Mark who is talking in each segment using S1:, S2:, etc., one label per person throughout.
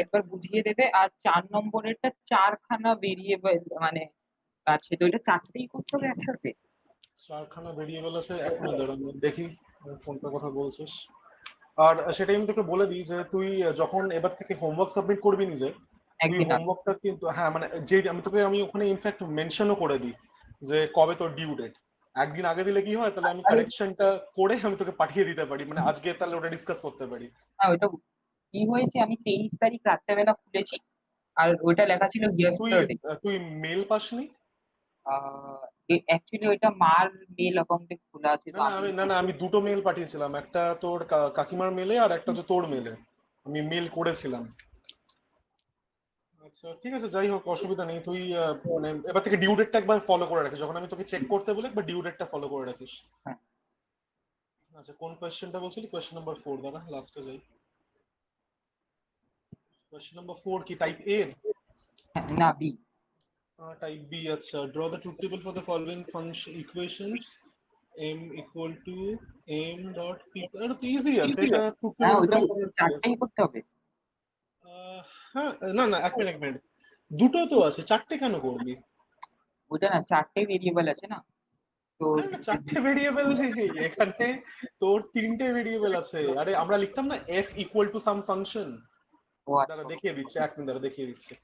S1: একবার বুঝিয়ে দেবে। আর ৪ নম্বরেরটা ৪ খানা ভেরিয়েবল মানে আছে, তো এটা ৪ টেই করতে হবে একসাথে।
S2: চারখানা ভেরিয়েবল আছে, এক মিনিট দাঁড়া আমি দেখি কোনটা কথা বলছিস। আর সেটাই আমি তোকে বলে দিই যে তুই যখন এবার থেকে হোমওয়ার্ক সাবমিট করবি নিজে, তুই
S1: একদিন আগে।
S2: হোমওয়ার্কটা কিন্তু, হ্যাঁ মানে যে আমি ওখানে ইনফ্যাক্ট মেনশনও করে দিই যে কবে তোর ডিউ ডেট। একদিন আগে দিলে কি হয়, তাহলে আমি
S1: আরে
S2: কারেকশনটা করে আমি তোকে পাঠিয়ে দিতে পারি, মানে আজকে তাহলে ওটা ডিসকাস করতে পারি।
S1: না, ওইটা কি হয়েছে, আমি 23 তারিখ রাত্রেবেলা খুলেছি আর ওইটা লেখা ছিল
S2: তুই
S1: ইয়েস্টারডে।
S2: তুই মেল পাসনি?
S1: অ্যাকচুয়ালি ওইটা মার মেল অ্যাকাউন্টে খোলা আছে,
S2: না
S1: তো
S2: না
S1: আমি
S2: আমি না না আমি দুটো মেল পাঠিয়েছিলাম, একটা তোর কাকিমার মেলে আর একটা হচ্ছে তোর মেলে, আমি মেল করেছিলাম। আচ্ছা ঠিক আছে, যাই হোক অসুবিধা নেই। তুই মানে এবার থেকে ডিউ ডেটটা একবার ফলো করে রাখিস, যখন আমি তোকে চেক করতে বলি একবার ডিউ ডেটটা ফলো করে রাখিস।
S1: হ্যাঁ,
S2: আচ্ছা কোন কোয়েশ্চেনটা বলছিলি? কোয়েশ্চেন নাম্বার 4, দাঁড়া লাস্টে যাই। কোয়েশ্চেন নাম্বার 4 কি টাইপ এ?
S1: হ্যাঁ, না বি।
S2: টাইপ বি, আচ্ছা। Draw the truth table for the following function equations m equal to m dot p। এটা তো ইজি আছে, এটা ট্রুথ
S1: হ্যাঁ,
S2: টেবিলের
S1: ওইটা
S2: ভিতরে করার কি আছে?
S1: 4টেই করতে হবে।
S2: হ্যাঁ, না না এক মিনিট এক মিনিট, দুটো তো আছে, চারটে কেন করবি?
S1: ওইটা না 4টে ভেরিয়েবল আছে না, তো
S2: না না চারটে ভেরিয়েবল নেই এখানে, তোর তিনটে ভেরিয়েবল আছে। আরে আমরা লিখতাম না f equal to some function.
S1: ও
S2: দাঁড়া
S1: আচ্ছা।
S2: দেখিয়ে দিচ্ছে, এক মিনিট দাঁড়া দেখিয়ে দিচ্ছে।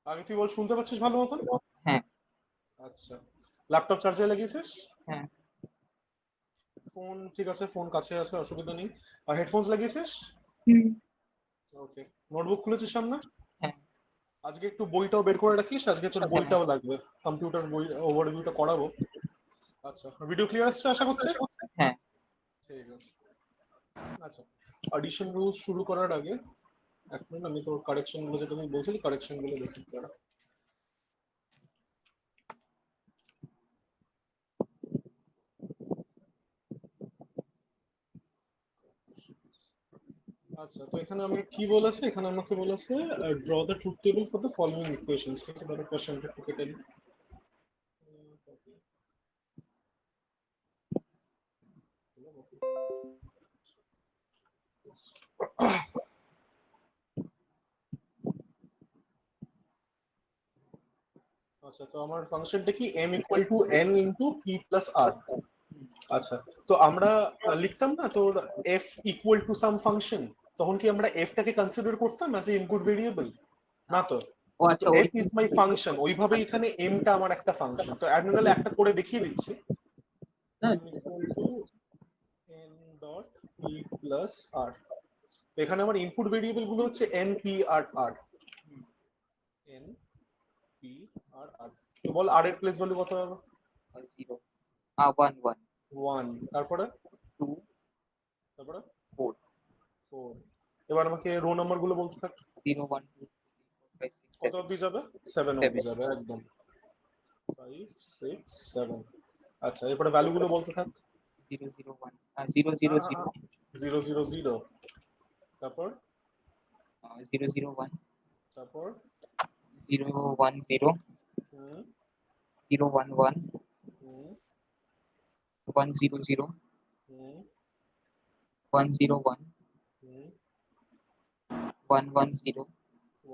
S2: আগে তুই বল, শুনতে পাচ্ছিস ভালো মতন?
S1: হ্যাঁ।
S2: আচ্ছা, ল্যাপটপ চার্জে লাগিয়েছিস?
S1: হ্যাঁ।
S2: ফোন ঠিক আছে, ফোন কাছে আছে, অসুবিধা নেই। আর হেডফোনস লাগিয়েছিস?
S1: হুম।
S2: ওকে। নোটবুক খুলেছিস সামনে?
S1: হ্যাঁ।
S2: আজকে একটু বইটাও বের করে রাখিস, আজকে তোর
S1: সাথে হ্যাঁ।
S2: বইটাও লাগবে, কম্পিউটার বই ওভারভিউটা করাবো। আচ্ছা, ভিডিও ক্লিয়ার আসছে আশা করছি?
S1: হ্যাঁ।
S2: ঠিক আছে। আচ্ছা, অডিশন রুলস শুরু করার আগে এক মিনিট আমি তোর কারেকশন গুলো, যেটা তুমি বলছিলি কারেকশন গুলো দেখি দাঁড়া। আচ্ছা, তো এখানে আমাকে কি বলেছে, এখানে আমাকে বলেছে draw the truth table for the following equations. ঠিক আছে, তাহলে কোশ্চেনটা একটু কেটে নিই। আচ্ছা, তো আমার ফাংশনটা কি m equal to n into p plus r। আচ্ছা, তো আমরা লিখতাম না তোর f equal to some function, তখন কি আমরা f টাকে কনসিডার করতাম অ্যাজ এ ইনপুট ভেরিয়েবল?
S1: না।
S2: না তো।
S1: ও
S2: তো
S1: আচ্ছা, ওই
S2: f ইজ মাই ফাংশন, ওইভাবে এখানে m টা আমার একটা ফাংশন। তো অ্যাডমিনালে একটা করে দেখিয়ে দিচ্ছি।
S1: না।
S2: m equal to n dot p plus r। এখানে আমার ইনপুট ভেরিয়েবল গুলো হচ্ছে n p আর r। n p আর r। তো বল r এর প্লেস ভ্যালু কত হবে?
S1: 0, 1, 1,
S2: 1। তারপরে
S1: 2,
S2: তারপরে
S1: 4,
S2: 4। এবার আমাকে রো নাম্বার গুলো বলতে থাক।
S1: 0, 1, 2, 3, 4, 5, 6,
S2: কত
S1: 7,
S2: অব্দি যাবে? 7 অব্দি
S1: 7,
S2: যাবে একদম। 5 6 7। আচ্ছা, এরপরে ভ্যালু গুলো বলতে থাক।
S1: 0, 0, 1, 0, 0, 0,
S2: 0 0 0। তারপর
S1: 0, 0, 1,
S2: তারপর
S1: 0, 1, 0,
S2: হুম
S1: 0, 1, 1,
S2: হুম
S1: 1, 0, 0,
S2: হুম
S1: 1, 0, 1,
S2: হুম
S1: 1, 1, 0,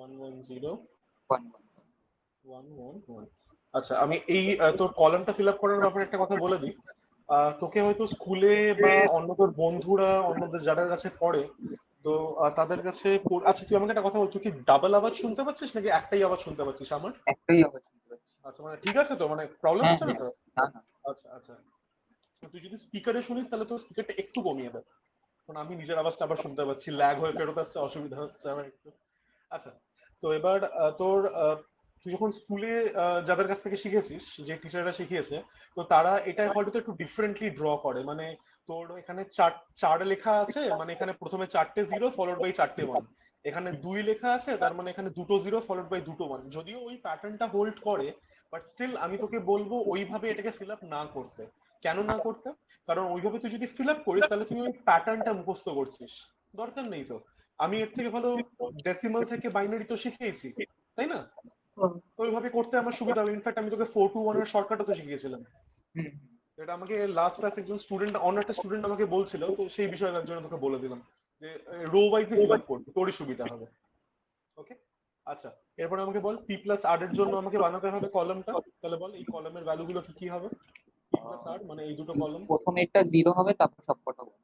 S2: 1 1 0
S1: 1, 1।
S2: 1 1 1। আচ্ছা, আমি এই তোর কলামটা ফিল আপ করার ব্যাপারে একটা কথা বলে দিই। তোকে হয়তো স্কুলে বা অন্য তোর বন্ধুরা, অন্যদের যাদের কাছে পড়ে, তো তাদের কাছে আচ্ছা তুই আমাকে একটা কথা বল, তুই কি ডাবল আওয়াজ শুনতে পাচ্ছিস নাকি একটাই আওয়াজ শুনতে পাচ্ছিস আমার?
S1: একটাই আওয়াজ শুনতে পাচ্ছি।
S2: আচ্ছা, মানে ঠিক আছে তো, মানে প্রবলেম
S1: হ্যাঁ,
S2: হচ্ছে না
S1: হ্যাঁ।
S2: তো?
S1: না, না।
S2: আচ্ছা আচ্ছা, তুই যদি স্পিকারে শুনিস তাহলে তো স্পিকারটা একটু কমিয়ে দেবে, কারণ আমি নিজের আওয়াজটা আবার শুনতে পাচ্ছি, ল্যাগ হয়ে ফেরত আসছে, অসুবিধা হচ্ছে আমার একটু। আচ্ছা, তো এবার তুই যখন স্কুলে যাদের কাছ থেকে শিখেছিস, যে টিচাররা শিখিয়েছে, তো তারা এটা হয়তো একটু ডিফারেন্টলি ড্র করে। মানে তোর এখানে চার চার লেখা আছে, মানে এখানে প্রথমে চারটে জিরো ফলোড বাই চারটে ওয়ান। এখানে দুই লেখা আছে, তার মানে এখানে দুটো জিরো ফলোড বাই দুটো ওয়ান। যদিও ওই প্যাটার্নটা হোল্ড করে, বাট স্টিল আমি তোকে বলবো ওইভাবে এটাকে ফিল আপ না করতে। কেন না করতে? কারণ ওইভাবে তুই যদি ফিল আপ করিস তাহলে তুই ওই প্যাটার্নটা মুখস্থ করছিস, দরকার নেই তো। আমি এর থেকে ভালো ডেসিমাল থেকে বাইনারি তো শিখিয়েছি, তাই না? তো ওইভাবে করতে আমার সুবিধা হবে। ইনফ্যাক্ট আমি তোকে 4 to 1 এর শর্টকাটও তো শিখিয়েছিলাম।
S1: হুম।
S2: এটা আমাকে লাস্ট ক্লাস একজন স্টুডেন্ট, অন্য একটা স্টুডেন্ট আমাকে বলছিল, তো সেই বিষয়ে একজন তোকে বলে দিলাম যে রো ওয়াইজে ফিল আপ করবি, তোরই সুবিধা হবে। ওকে, আচ্ছা এরপর আমাকে বল পি প্লাস আর এর জন্য আমাকে বানাতে হবে কলামটা, তাহলে বল এই কলামের ভ্যালুগুলো কি কি হবে? পি প্লাস আর মানে এই দুটো কলাম,
S1: প্রথমে একটা 0 হবে, তারপর সবকটা 1।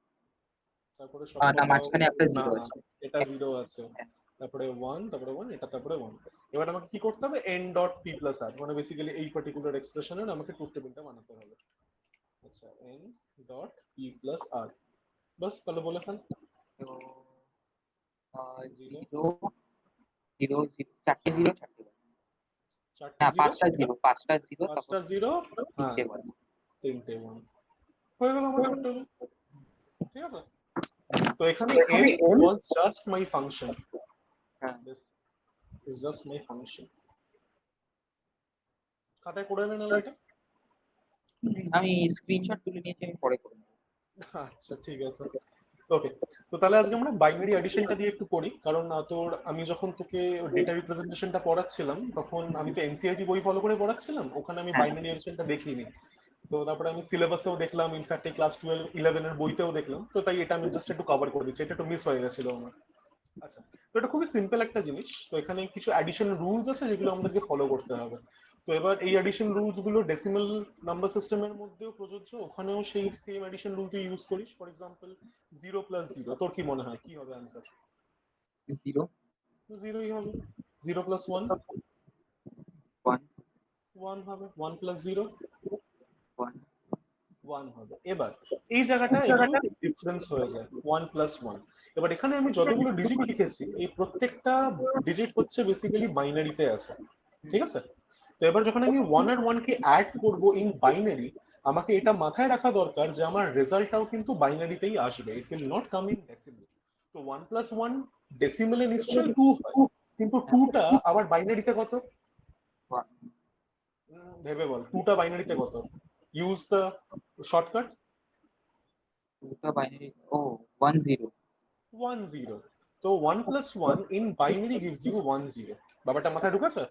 S2: তারপরে
S1: না,
S2: সবকটা,
S1: মাঝখানে একটা
S2: না
S1: 0
S2: না
S1: আছে।
S2: এটা জিরো আছে, তারপরে ওয়ান, তারপরে ওয়ান, এটা তারপরে ওয়ান। এবার আমাকে কি করতে হবে, এন ডট পি প্লাস আর মানে বেসিক্যালি এই পার্টিকুলার এক্সপ্রেশনের আমাকে ট্রুথ টেবিলটা বানাতে হবে। আচ্ছা এন ডট পি প্লাস আর, বাস তাহলে বলে ফেল।
S1: তো
S2: জিরো,
S1: 0 0 0, চারটে 0 চারটে 1।
S2: চারটে
S1: না,
S2: জিরো,
S1: পাঁচটা 0 তারপর
S2: পাঁচটা জিরো, হ্যাঁ
S1: তিনটে 1।
S2: তিনটে ওয়ান, হয়ে গেল আমার ট্রুথ টেবিল। ঠিক আছে, তো এখানে
S1: তো
S2: n
S1: এখানে n,
S2: was just my function,
S1: হ্যাঁ,
S2: this is just my function। খাতায় করে নে নাহলে এটা।
S1: আমি স্ক্রিনশট তুলে নিয়েছি, আমি পরে করে নেবো।
S2: আচ্ছা ঠিক আছে, ওকে। তো তাহলে আজকে আমরা বাইনারি অ্যাডিশনটা দিয়ে একটু করি, কারণ তোর আমি যখন তোকে ডেটা রিপ্রেজেন্টেশনটা পড়াচ্ছিলাম তখন আমি তো এনসিআরটি বই ফলো করে পড়াচ্ছিলাম, ওখানে আমি
S1: হ্যাঁ,
S2: বাইনারি অ্যাডিশনটা দেখিনি। তো তারপরে আমি সিলেবাসেও দেখলাম, ইনফ্যাক্ট এই ক্লাস 12-11 এর বইতেও দেখলাম, তো তাই এটা আমি জাস্ট একটু কভার করে দিচ্ছি, এটা একটু মিস হয়ে গেছিল আমার। আচ্ছা, তো এটা খুবই সিম্পল একটা জিনিস, তো এখানে কিছু অ্যাডিশন রুলস আছে যেগুলো আমাদেরকে ফলো করতে হবে। তো এবার এই অ্যাডিশন রুলস গুলো ডেসিমাল নাম্বার সিস্টেমের মধ্যেও প্রযোজ্য, ওখানেও সেই সেম অ্যাডিশন রুল তুই ইউজ করিস। ফর এক্সাম্পল 0 + 0, তোর কি মনে হয় কি হবে অ্যান্সার?
S1: 0
S2: জিরোই হবে। 0 + 1,
S1: 1
S2: 1 হবে। 1 + 0,
S1: 1।
S2: 1 হবে। এবার এই জায়গাটা একটু ডিফারেন্স হয়ে যায়, 1 + 1। এবার এখানে আমি যতগুলো ডিজিট লিখেছি এই প্রত্যেকটা ডিজিট হচ্ছে বেসিক্যালি বাইনারিতে আছে, ঠিক আছে? তো এবার যখন আমি 1 আর 1 কে অ্যাড করব ইন বাইনারি, আমাকে এটা মাথায় রাখা দরকার যে আমার রেজাল্টটাও কিন্তু বাইনারিতেই আসবে, it will not come in decimal. তো 1 + 1 ডেসিমালে নিশ্চয়ই 2 হয়, কিন্তু 2টা আবার বাইনারিতে কত? ভেবে বল, 2টা বাইনারিতে কত? Use the shortcut.
S1: 2টা বাইনারি, ও 1 0।
S2: 1 0, তো 1 + 1 ইন বাইনারি গিভস ইউ 1 0। ব্যাপারটা মাথায় ঢুকেছে?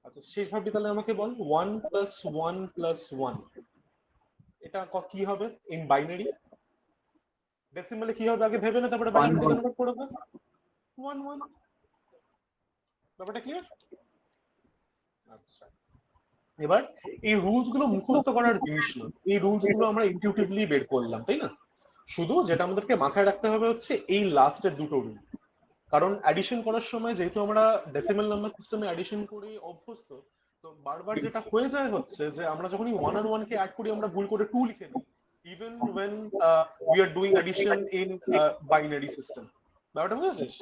S2: আচ্ছা শেষ ভাববি তাহলে আমাকে বল 1 + 1 + 1 এটা কি হবে ইন বাইনারি? ডেসিমালে কি হবে আগে ভেবে না, তারপরে
S1: 1
S2: বাইনারিতে
S1: 1।
S2: কনভার্ট করে দে। 1 1, ব্যাপারটা ক্লিয়ার? আচ্ছা, এবার এই রুলস গুলো মুখস্থ করার জিনিস না, এই রুলস গুলো আমরা ইনটিউটিভলি বের করলাম, তাই না? শুধু যেটা আমাদেরকে মাথায় রাখতে হবে হচ্ছে এই লাস্টের দুটো রুল। কারণ অ্যাডিশন করার সময় যেহেতু আমরা ডেসিমাল নাম্বার সিস্টেমে অ্যাডিশন করে অভ্যস্ত, তো বারবার যেটা হয়ে যায় হচ্ছে যে আমরা যখনই 1 আর 1 কে অ্যাড করি আমরা ভুল করে 2 লিখে দিই, even when we are doing addition in binary system. ব্যাপারটা বুঝেছিস?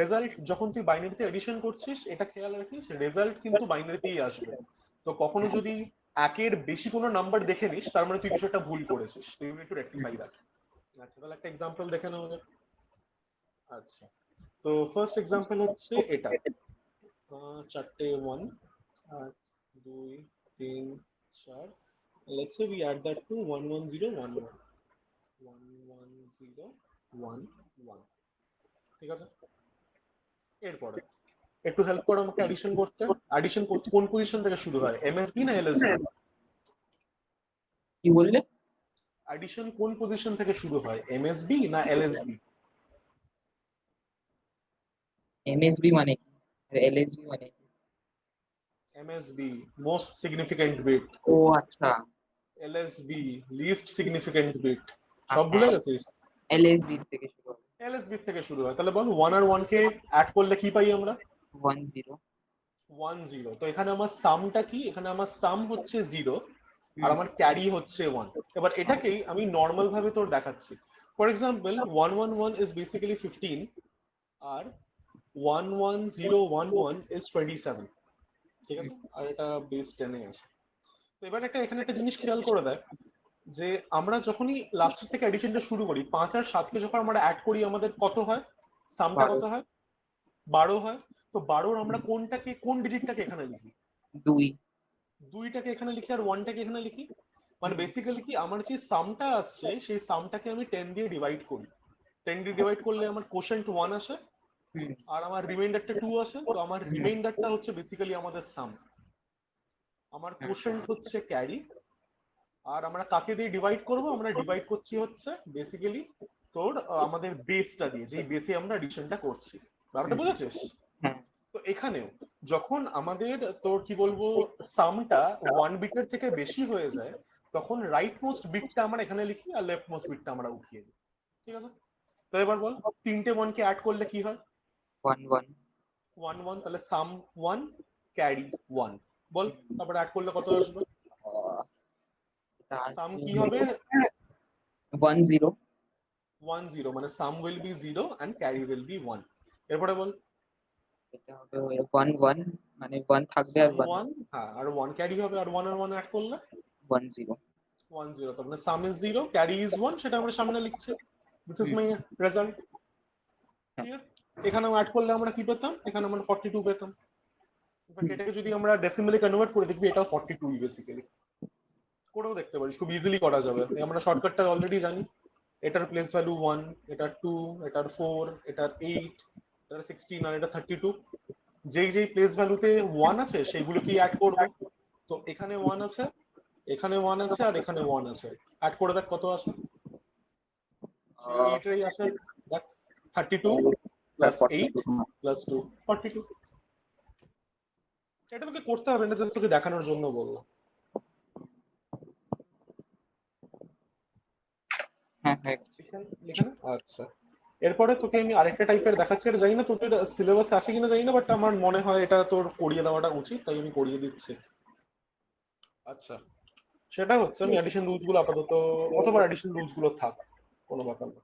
S2: রেজাল্ট যখন তুই বাইনারিতে এডিশন করছিস এটা খেয়াল রাখিস, রেজাল্ট কিন্তু বাইনারিতেই আসবে। তো কখনো যদি একের বেশি কোনো নাম্বার দেখে নিস তার মানে তুই কিছু একটা ভুল করেছিস, তুই you need to rectify that. আচ্ছা তাহলে একটা এক্সাম্পল দেখে নেওয়া যাক। আচ্ছা, তো ফার্স্ট এক্সাম্পল হচ্ছে এটা, চারটে 1, 8 2 3 4, let's say we add that to 1 1 0 1 1 1 1 0 1 1, ঠিক আছে? এরপরে একটু হেল্প করো আমাকে অ্যাডিশন করতে। অ্যাডিশন করতে কোন পজিশন থেকে শুরু হয়, এমএসবি না এলএসবি?
S1: কি বললে?
S2: অ্যাডিশন কোন পজিশন থেকে শুরু হয়, এমএসবি না এলএসবি?
S1: এমএসবি মানে কি, আর এলএসবি মানে কি?
S2: এমএসবি মোস্ট সিগনিফিকেন্ট বিট,
S1: ও আচ্ছা।
S2: LSB least significant bit. সব ভুলে
S1: হ্যাঁ,
S2: গেছিস?
S1: এলএসবি থেকে শুরু হবে।
S2: এলএসবি থেকে শুরু হয়, তাহলে বল 1 আর 1 কে অ্যাড করলে কি পাই আমরা?
S1: 1 0।
S2: 1 0, তো এখানে আমার সামটা কি, এখানে আমার সাম হচ্ছে 0 আর আমার ক্যারি হচ্ছে 1। এবার এটাকেই আমি নর্মাল ভাবে তোর দেখাচ্ছি। ফর এক্সাম্পল 1 1 1 ইজ বেসিক্যালি 15 আর 1 1 0 1 1 ইজ 27, ঠিক আছে? আর এটা বেস 10 এ আছে। তো এবার এখানে একটা জিনিস খেয়াল করে দেয় যে আমরা যখনই লাস্টের থেকে এডিশনটা শুরু করি 5 আর 7 কে যখন আমরা অ্যাড করি আমাদের কত হয়, সামটা
S1: 12।
S2: কত হয়? 12 হয়। তো 12 আমরা কোনটাকে, কোন ডিজিটটাকে এখানে লিখি?
S1: 2।
S2: 2টাকে এখানে লিখি আর 1টাকে এখানে লিখি, মানে বেসিক্যালি কি আমার যে সামটা আসছে সেই সামটাকে আমি 10 দিয়ে ডিভাইড করি। 10 দিয়ে ডিভাইড করলে আমার কোশেন্ট 1 আসে আর আমার রিমাইন্ডারটা 2 আসে, তো আমার রিমাইন্ডারটা হচ্ছে বেসিক্যালি আমাদের সাম, আমার কোশেন্ট হচ্ছে ক্যারি। আর আমরা কাকে দিয়ে ডিভাইড করব, আমরা ডিভাইড করছি হচ্ছে বেসিক্যালি তোর আমাদের বেসটা দিয়ে, যেই বেসে আমরা এডিশনটা করছি। ব্যাপারটা
S1: হুম,
S2: বুঝেছিস?
S1: হ্যাঁ।
S2: তো এখানেও যখন আমাদের তোর কি বলবো সামটা 1 বিটের থেকে বেশি হয়ে যায়, তখন রাইট মোস্ট বিটটা আমরা এখানে লিখি আর লেফট মোস্ট বিটটা আমরা উঠিয়ে দিই। ঠিক আছে? তো এবার বল, তিনটে 1 কে অ্যাড করলে কি হয়?
S1: 1 1।
S2: 1 1, তাহলে সাম 1 ক্যারি 1। বল,
S1: হুম,
S2: তারপরে অ্যাড করলে কত আসবে?
S1: আহ, এটা
S2: সাম
S1: আসবে
S2: কি হবে?
S1: 1 0।
S2: 1 0, মানে sum will be 0 and carry will be 1। এরপরে বল,
S1: এটা হবে 1 1, মানে 1 থাকবে আর
S2: সাম
S1: 1
S2: 1, হ্যাঁ, আর 1 ক্যারি হবে, আর 1 আর 1 অ্যাড করলে
S1: 1 0।
S2: 1 0, তার মানে সাম ইজ 0 ক্যারি ইজ 1, সেটা আমরা সামনে লিখছি। This is
S1: hmm,
S2: my result.
S1: হ্যাঁ,
S2: ক্লিয়ার? এখানে অ্যাড করলে আমরা কি পেতাম? এখানে আমরা 42 পেতাম। এবার
S1: হুম,
S2: এটাকে যদি আমরা ডেসিমেলে কনভার্ট করে দেখবি, এটাও 42 বেসিক্যালি। করেও দেখতে পারিস, খুব ইজিলি করা যাবে, আমরা শর্টকাটটা অলরেডি জানি। এটার প্লেস ভ্যালু 1, এটার 2, এটার 4, এটার 8, এটার 16 আর এটা 32। যেই যেই প্লেস ভ্যালুতে 1 আছে সেইগুলোকেই অ্যাড করব। তো এখানে 1 আছে, এখানে 1 আছে, আর এখানে 1 আছে। অ্যাড করে দেখ কত আসে। সেই
S1: আহ,
S2: 8 এরই আসে। দেখ, 32
S1: প্লাস
S2: প্লাস 8
S1: 42।
S2: প্লাস 2, 42। এটা তোকে করতে হবে না, জাস্ট তোকে দেখানোর জন্য বললাম।
S1: হ্যাঁ, হ্যাঁ।
S2: এখানে আচ্ছা। এরপরে তোকে আমি আরেকটা টাইপের দেখাচ্ছি, এটা জানি না তোদের সিলেবাসে আসে কিনা জানি না, বাট আমার মনে হয় এটা তোর করিয়ে দেওয়াটা উচিত, তাই আমি করিয়ে দিচ্ছি। আচ্ছা, সেটা হচ্ছে আমি অ্যাডিশন রুলস গুলো আপাতত, অথবা অ্যাডিশন রুলস গুলো থাক, কোনো ব্যাপার না।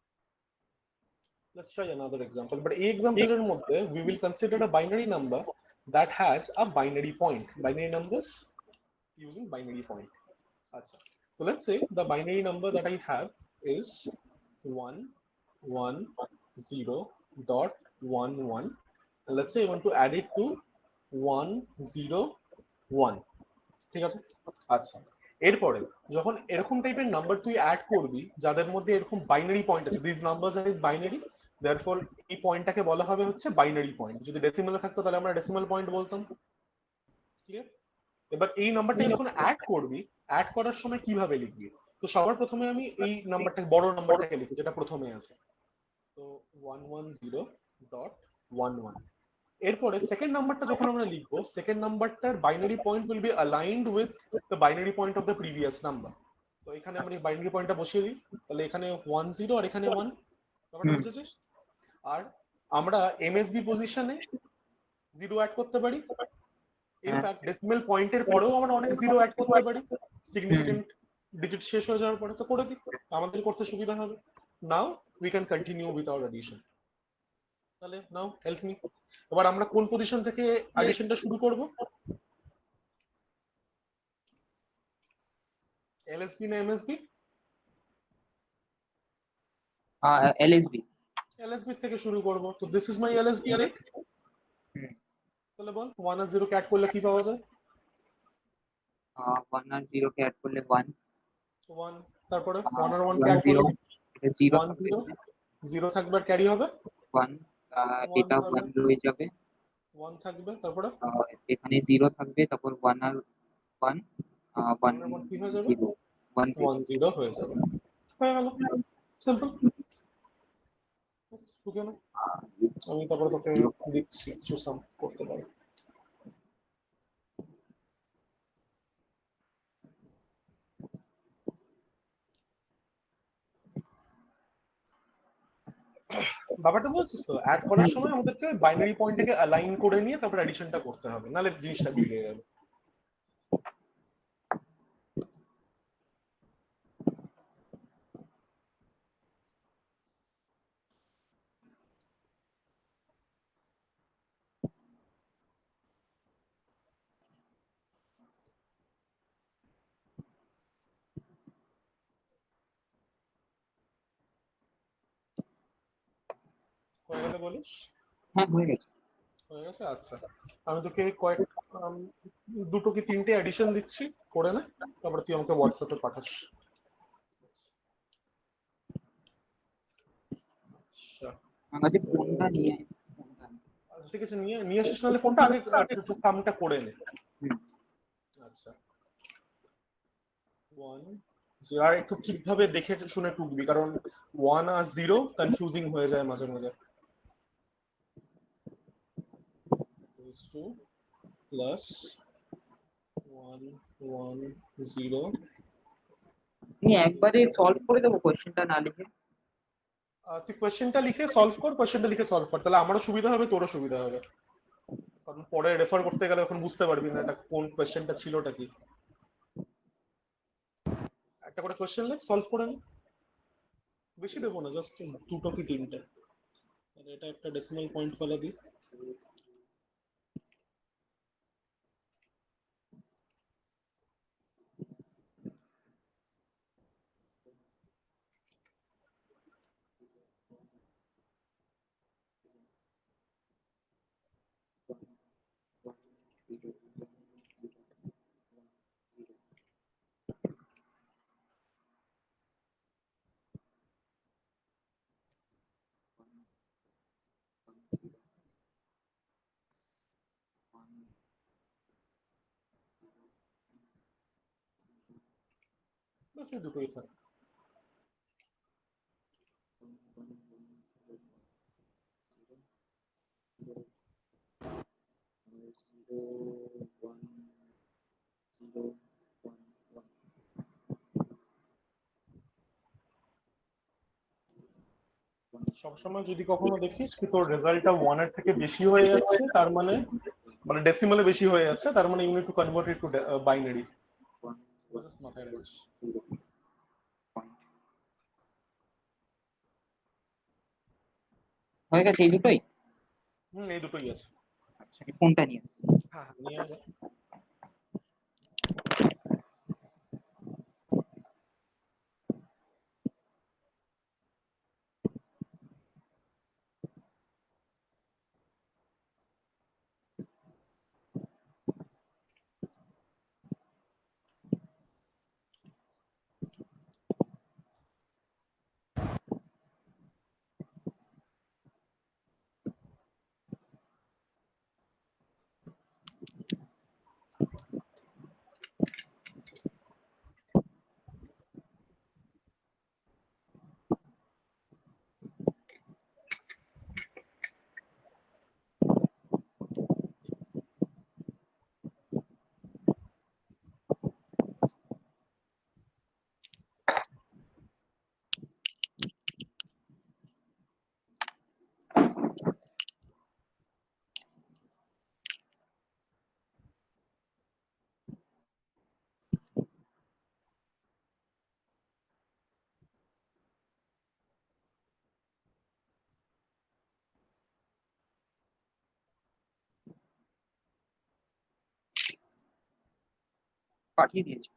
S2: Let's try another example. But এই example এর মধ্যে we will consider a binary number that has a binary point. Binary numbers using binary point. আচ্ছা, so let's say the binary number that I have is 1 1 0 dot 1 1, and let's say I want to add it to 1 0 1. ঠিক আছে? আচ্ছা, এরপরে যখন এরকম টাইপের number তুই add করবি যাদের মধ্যে এরকম বাইনারি পয়েন্ট আছে, this numbers are is binary, therefore এই পয়েন্টটাকে বলা হবে হচ্ছে বাইনারি পয়েন্ট। যদি ডেসিমালে থাকতো তাহলে আমরা ডেসিমাল পয়েন্ট বলতাম। ক্লিয়ার? এবার এই নাম্বারটা যখন অ্যাড করবি, অ্যাড করার সময় কিভাবে লিখবি? তো সবার প্রথমে আমি এই নাম্বারটা, বড় নাম্বারটাকে লিখি যেটা প্রথমে আছে। তো 110.11। এরপরে সেকেন্ড নাম্বারটা যখন আমরা লিখবো, সেকেন্ড নাম্বারটার binary point will be aligned with the binary point of the previous number. তো এখানে আমরা এই বাইনারি পয়েন্টটা বসিয়ে দিই, তাহলে এখানে 1 0 আর এখানে 1। ব্যাপারটা
S1: হুম,
S2: বুঝেছিস? আর আমরা এমএসবি পজিশনে 0 অ্যাড করতে পারি।
S1: হ্যাঁ,
S2: ইনফ্যাক্ট ডেসিমেল পয়েন্টের পরেও আমরা অনেক 0 অ্যাড করতে পারি,
S1: হুম।
S2: সিগনিফিকেন্ট ডিজিট শেষ হয়ে যাওয়ার পরে। তো করে দিই, আমাদের করতে সুবিধা হবে। Now we can continue with our addition. তাহলে নাও হেল্প মি, এবার আমরা কোন পজিশন থেকে অ্যাডিশনটা শুরু করব? এলএসবি না এমএসবি?
S1: এলএসবি।
S2: এলএসবি থেকে শুরু করব। তো this is my LSB, right?
S1: Hmm.
S2: তাহলে বল 1 আর 0 কে অ্যাড করলে কি পাওয়া যায়?
S1: 1 আর 0 কে অ্যাড করলে 1।
S2: 1, তারপরে 1 আর 1 কে
S1: 1
S2: অ্যাড
S1: 0,
S2: করলে
S1: এটা 0
S2: 1
S1: থাকবে
S2: 0,
S1: এখানে।
S2: 0 থাকবে আর ক্যারি হবে
S1: 1,
S2: 1
S1: এটা
S2: হবে,
S1: 1 রয়ে যাবে।
S2: 1 থাকবে, তারপরে
S1: এখানে 0 থাকবে, তারপর 1 আর 1, 1
S2: 1 আর 1 কি হয়ে যাবে?
S1: 0, 1 0।
S2: 1 0 হয়ে যাবে। হয়ে গেল, সিম্পল। বুঝে না? আমি তারপরে তোকে দিচ্ছি কিছু সাম করতে পারি। ব্যাপারটা বলছিস তো, অ্যাড করার সময় আমাদেরকে বাইনারি পয়েন্টটাকে অ্যালাইন করে নিয়ে তারপর অ্যাডিশনটা করতে হবে, নাহলে জিনিসটা বিগড়ে যাবে। হয়ে গেলে বলিস?
S1: হ্যাঁ, হয়ে গেছে।
S2: হয়ে গেছে, আচ্ছা। আমি তোকে কয়েক দুটো কি তিনটে এডিশন দিচ্ছি, করে নে, তারপরে তুই আমাকে হোয়াটসঅ্যাপে পাঠাস। আচ্ছা,
S1: আমার কাছে
S2: তো
S1: ফোনটা নিয়ে আয়, ফোনটা আয়।
S2: আচ্ছা, ঠিক আছে, নিয়ে নিয়ে আসিস, নাহলে ফোনটা আগে একটু সামটা করে নে।
S1: হুম।
S2: আচ্ছা, 1 0, আর একটু ঠিকভাবে দেখে শুনে টুকবি, কারণ 1 আর 0 কনফিউজিং হয়ে যায় মাঝে মাঝে। 2 প্লাস 1 1 0।
S1: আমি একবারে সলভ করে দেবো কোশ্চেনটা না লিখে।
S2: তুই কোয়েশ্চেনটা লিখে সলভ কর, কোয়েশ্চেনটা লিখে সলভ কর, তাহলে আমারও সুবিধা হবে তোরও সুবিধা হবে, কারণ পরে রেফার করতে গেলে এখন বুঝতে পারবি না এটা কোন কোয়েশ্চেনটা ছিল, ওটা কি। একটা করে কোয়েশ্চেন লিখ, সলভ করে নে, বেশি দেবো না, জাস্ট দুটো কি তিনটে। আর এটা একটা ডেসিমাল পয়েন্ট ফেলা দিই। বাস এই দুটোই থাক। সবসময় যদি কখনো দেখিস কি তোর রেজাল্টটা 1 এর থেকে বেশি হয়ে যাচ্ছে, তার মানে মানে ডেসিমালে বেশি হয়ে যাচ্ছে, তার মানে you need to convert it to binary. Just মাথায় রাখিস।
S1: হয়ে গেছে এই দুটোই?
S2: এই দুটোই আছে।
S1: আচ্ছা, আমি ফোনটা নিয়ে আসছি।
S2: হ্যাঁ নিয়ে যা।
S1: পাঠিয়ে দিয়েছি।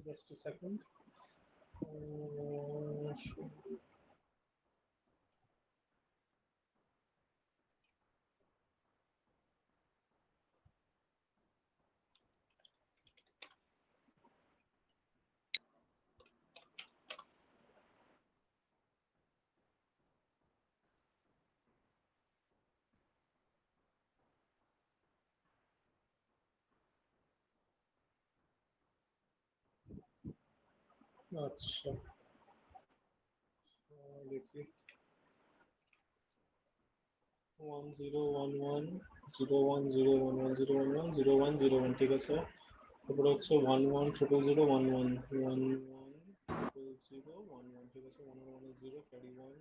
S2: Just a second. আচ্ছা দেখি 1 0 1 1 0 1 0 1 1 0 1 1 0 1 0 1, ঠিক আছে। তারপরে হচ্ছে 1 1 triple 0 1 1 1 1 triple 0 1 1, ঠিক আছে। 1 1 0 carry 1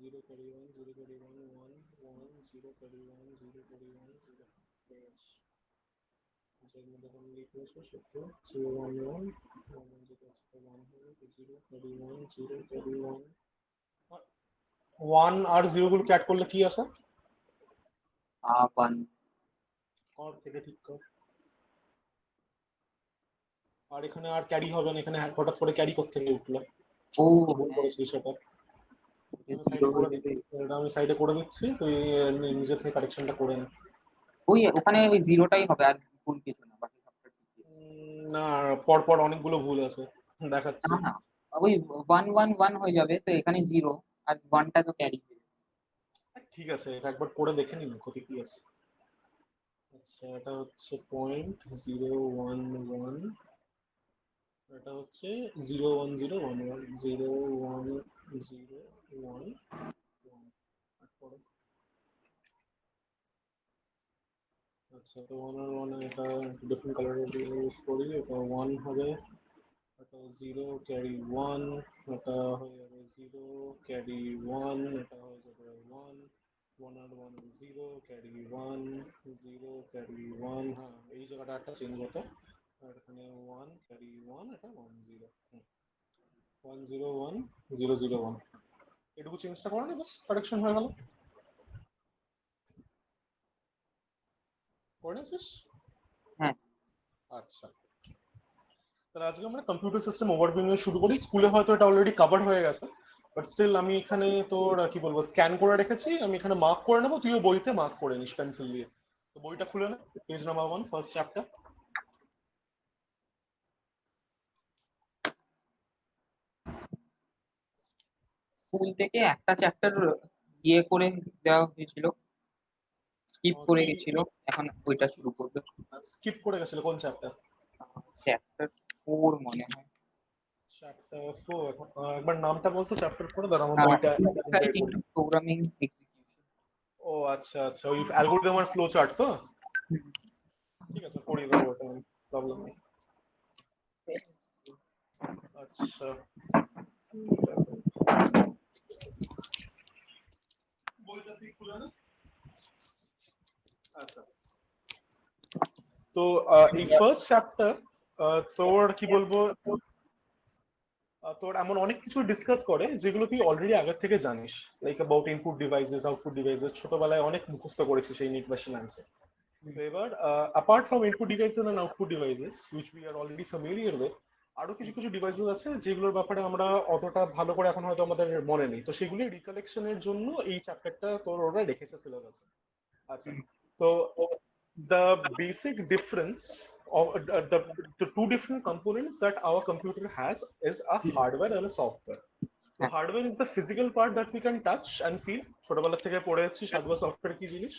S2: 0 carry 1 0 carry 1 1 1 0 carry 1 0 carry 1 0, ঠিক আছে। যার মধ্যে এখন লিখে আছে সেটা 0 1 1 1 1 যেটা আছে 1 হবে 0 carry 1 0 carry 1 1 আর 0 গুলো অ্যাড করলে কি আসে?
S1: ওয়ান।
S2: কর থেকে ঠিক কর। আর এখানে আর ক্যারি হবে না, এখানে হঠাৎ করে ক্যারি করতে গিয়ে উঠলো।
S1: ও
S2: ভুল করেছি সেটা।
S1: জিরো হয়ে যাবে।
S2: এটা আমি সাইডে করে দিচ্ছি, তুই নিজে থেকে কারেকশনটা করে নে।
S1: ওই ওখানে ওই জিরোটাই হবে, আর ভুল কিছু না, বাকি সবটা ঠিক আছে।
S2: না, পর পর অনেকগুলো ভুল আছে দেখাচ্ছি।
S1: না না, ওই 1 1 1 হয়ে যাবে, তো এখানে জিরো আর ওয়ানটা তো ক্যারি হয়ে যাবে।
S2: ঠিক আছে, এটা একবার করে দেখে নিন ক্ষতি কি আছে। আচ্ছা, এটা হচ্ছে 0.011, এটা হচ্ছে 0.1011, 0.1011। আচ্ছা, তো 1 আর 1 এটা ডিফারেন্ট কালারের ইউজ করি, এটা 1 হবে, এটা 0 ক্যারি 1, এটা হয়ে যাবে 0 ক্যারি 1, এটা হয়ে যাবে 1, 1 আর 1 0 ক্যারি 1, 0 ক্যারি 1। হ্যাঁ, এই জায়গাটা একটা চেঞ্জ হতো, আর এখানে 1 ক্যারি 1, এটা 1 0, 1 0 1 0 0 1। এটুকু চেঞ্জটা করো না, বাস কারেকশন হয়ে গেল। করে নিয়েছিস?
S1: হ্যাঁ।
S2: আচ্ছা, তাহলে আজকে আমরা কম্পিউটার সিস্টেম ওভারভিউ নিয়ে শুরু করি। স্কুলে হয়তো এটা অলরেডি কভার হয়ে গেছে, বাট স্টিল আমি এখানে তোর কি বলবো স্ক্যান করে রেখেছি, আমি এখানে মার্ক করে নেবো, তুইও বইতে মার্ক করে নিস পেন্সিল দিয়ে। তো বইটা খুলে নে, page number 1, first chapter.
S1: School থেকে একটা চ্যাপ্টার ইয়ে করে দেওয়া হয়েছিল, স্কিপ করে
S2: তুই
S1: গেছিল, এখন ওইটা শুরু করবে।
S2: স্কিপ করে গেছিল কোন চ্যাপ্টার?
S1: চ্যাপ্টার 4 মনে হয়।
S2: চ্যাপ্টার 4। একবার নামটা বলতো চ্যাপ্টার 4, দাঁড়া আমার বইটা
S1: ইনসাইট
S2: বের করি।
S1: Into programming execution.
S2: ও আচ্ছা আচ্ছা, ওই অ্যালগরিদম আর ফ্লো চার্ট তো? ঠিক আছে, পড়িয়ে দেবো, ওটা প্রবলেম নেই। আচ্ছা, বইটা তুই খুলে নে। আচ্ছা, তো এই ফার্স্ট চ্যাপ্টার তোর কি বলবো, তোর এমন অনেক কিছু ডিসকাস করে যেগুলো তুই অলরেডি আগের থেকে জানিস, like about input devices, output devices, ছোটবেলায় অনেক মুখস্থ করেছিস এই নিট কোয়েশ্চেন আনসার। তো এবার apart from input devices and output devices which we are already familiar with, আরো কিছু কিছু ডিভাইসেস আছে যেগুলোর ব্যাপারে আমরা অতটা ভালো করে এখন হয়তো আমাদের মনে নেই, তো সেগুলি রিকালেকশনের জন্য এই চ্যাপ্টারটা তোর ওরা রেখেছে সিলেবাসে। আচ্ছা, তো the basic difference of the two different components that our computer has is a hardware and a software. So hardware is the physical part that we can touch and feel, ছোটবেলা থেকে পড়ে এসেছি হার্ডওয়্যার সফটওয়্যার কি জিনিস,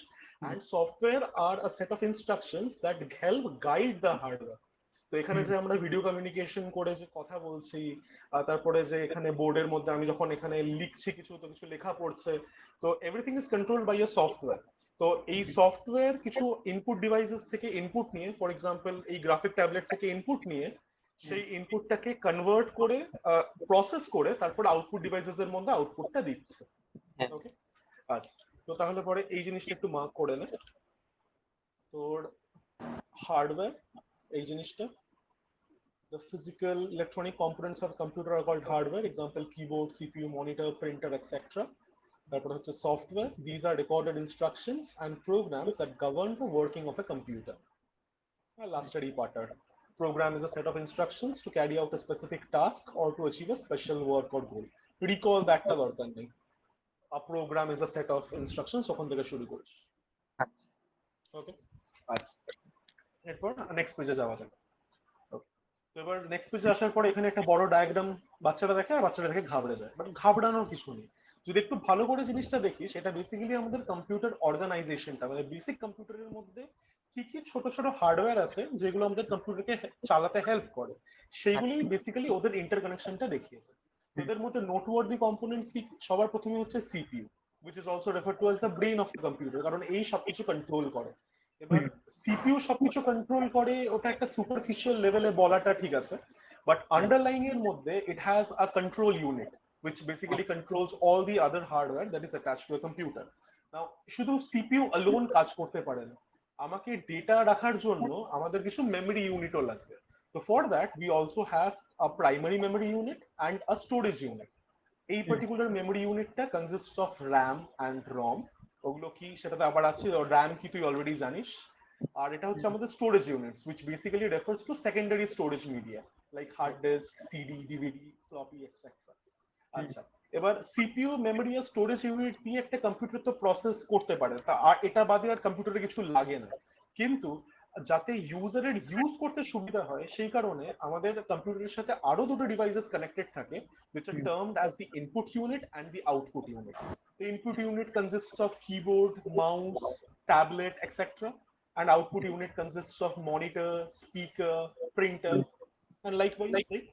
S2: and software are a set of instructions that help guide the hardware. তো এখানে যে আমরা ভিডিও কমিউনিকেশন করে যে কথা বলছি, তারপরে যে এখানে বোর্ডের মধ্যে আমি যখন এখানে লিখছি কিছু, তো কিছু লেখা পড়ছে, তো everything is controlled by a software. তো এই সফটওয়্যার কিছু ইনপুট ডিভাইসেস থেকে ইনপুট নিয়ে, ফর এক্সাম্পল এই গ্রাফিক ট্যাবলেট থেকে ইনপুট নিয়ে, সেই ইনপুটটাকে কনভার্ট করে প্রসেস করে তারপর আউটপুট ডিভাইসেস এর মধ্যে আউটপুটটা দিচ্ছে। ওকে, আচ্ছা, তো তাহলে পরে এই জিনিসটা একটু মার্ক করে নে। তোর হার্ডওয়্যার এই জিনিসটা, the physical electronic components of computer are called hardware, example keyboard, CPU, monitor, printer, etc. তারপর হচ্ছে software, these are recorded instructions and programs that govern the working of a computer. Last study pattern, program is a set of instructions to carry out a specific task or to achieve a special work or goal. Recall that টা দরকার নেই, a program is a set of instructions, ওখান থেকে শুরু করিস। ওকে, আচ্ছা, এরপর next পেজে যাওয়া যাক। তো এবার নেক্সট পেজে আসার পরে এখানে একটা বড় ডায়াগ্রাম বাচ্চারা দেখে, আর বাচ্চারা দেখে ঘাবড়ে যায়, বাট ঘাবড়ানোর কিছু নেই। যদি একটু ভালো করে জিনিসটা দেখিস, এটা বেসিক্যালি আমাদের কম্পিউটার অর্গানাইজেশনটা, মানে বেসিক কম্পিউটারের মধ্যে কি কি ছোট ছোট হার্ডওয়্যার আছে যেগুলো আমাদের কম্পিউটারকে চালাতে হেল্প করে, সেইগুলি বেসিক্যালি ওদের ইন্টারকানেকশনটা দেখিয়েছে। এদের মধ্যে নোটওয়ার্দি কম্পোনেন্টস কি, সবার প্রথমে হচ্ছে CPU, which is also referred to as the brain of the computer, কারণ এই সবকিছু কন্ট্রোল করে। এবার সিপিইউ সবকিছু কন্ট্রোল করে, ওটা একটা সুপারফিশিয়াল লেভেলে বলাটা ঠিক আছে, বাট আন্ডারলাইং এর মধ্যে it has a control unit which basically controls all the other hardware that is attached to a computer. Now শুধু সিপিইউ alone কাজ করতে পারে না, আমাকে ডেটা রাখার জন্য আমাদের কিছু মেমরি ইউনিটও লাগবে। তো for that we also have a primary memory unit and a storage unit. এই পার্টিকুলার মেমরি ইউনিটটা consists of RAM and ROM. ওগুলো কি সেটাতে আবার আসছে, র্যাম কি তুই অলরেডি জানিস, আর এটা হচ্ছে আমাদের storage units which basically refers to secondary storage media like hard disk, CD, DVD, floppy, etcetera. আচ্ছা, এবার সিপিইউ মেমরি আর স্টোরেজ ইউনিট দিয়ে একটা কম্পিউটার তো প্রসেস করতে পারে, তা আর এটা বাদে আর কম্পিউটারে কিছু লাগে না, কিন্তু যাতে ইউজারের ইউজ করতে সুবিধা হয় সেই কারণে আমাদের কম্পিউটারের সাথে আরো দুটো ডিভাইসেস কানেক্টেড থাকে which are termed as the input unit and the output unit. The input unit consists of keyboard, mouse, tablet, etc. and output unit consists of monitor, speaker, printer, and likewise, right?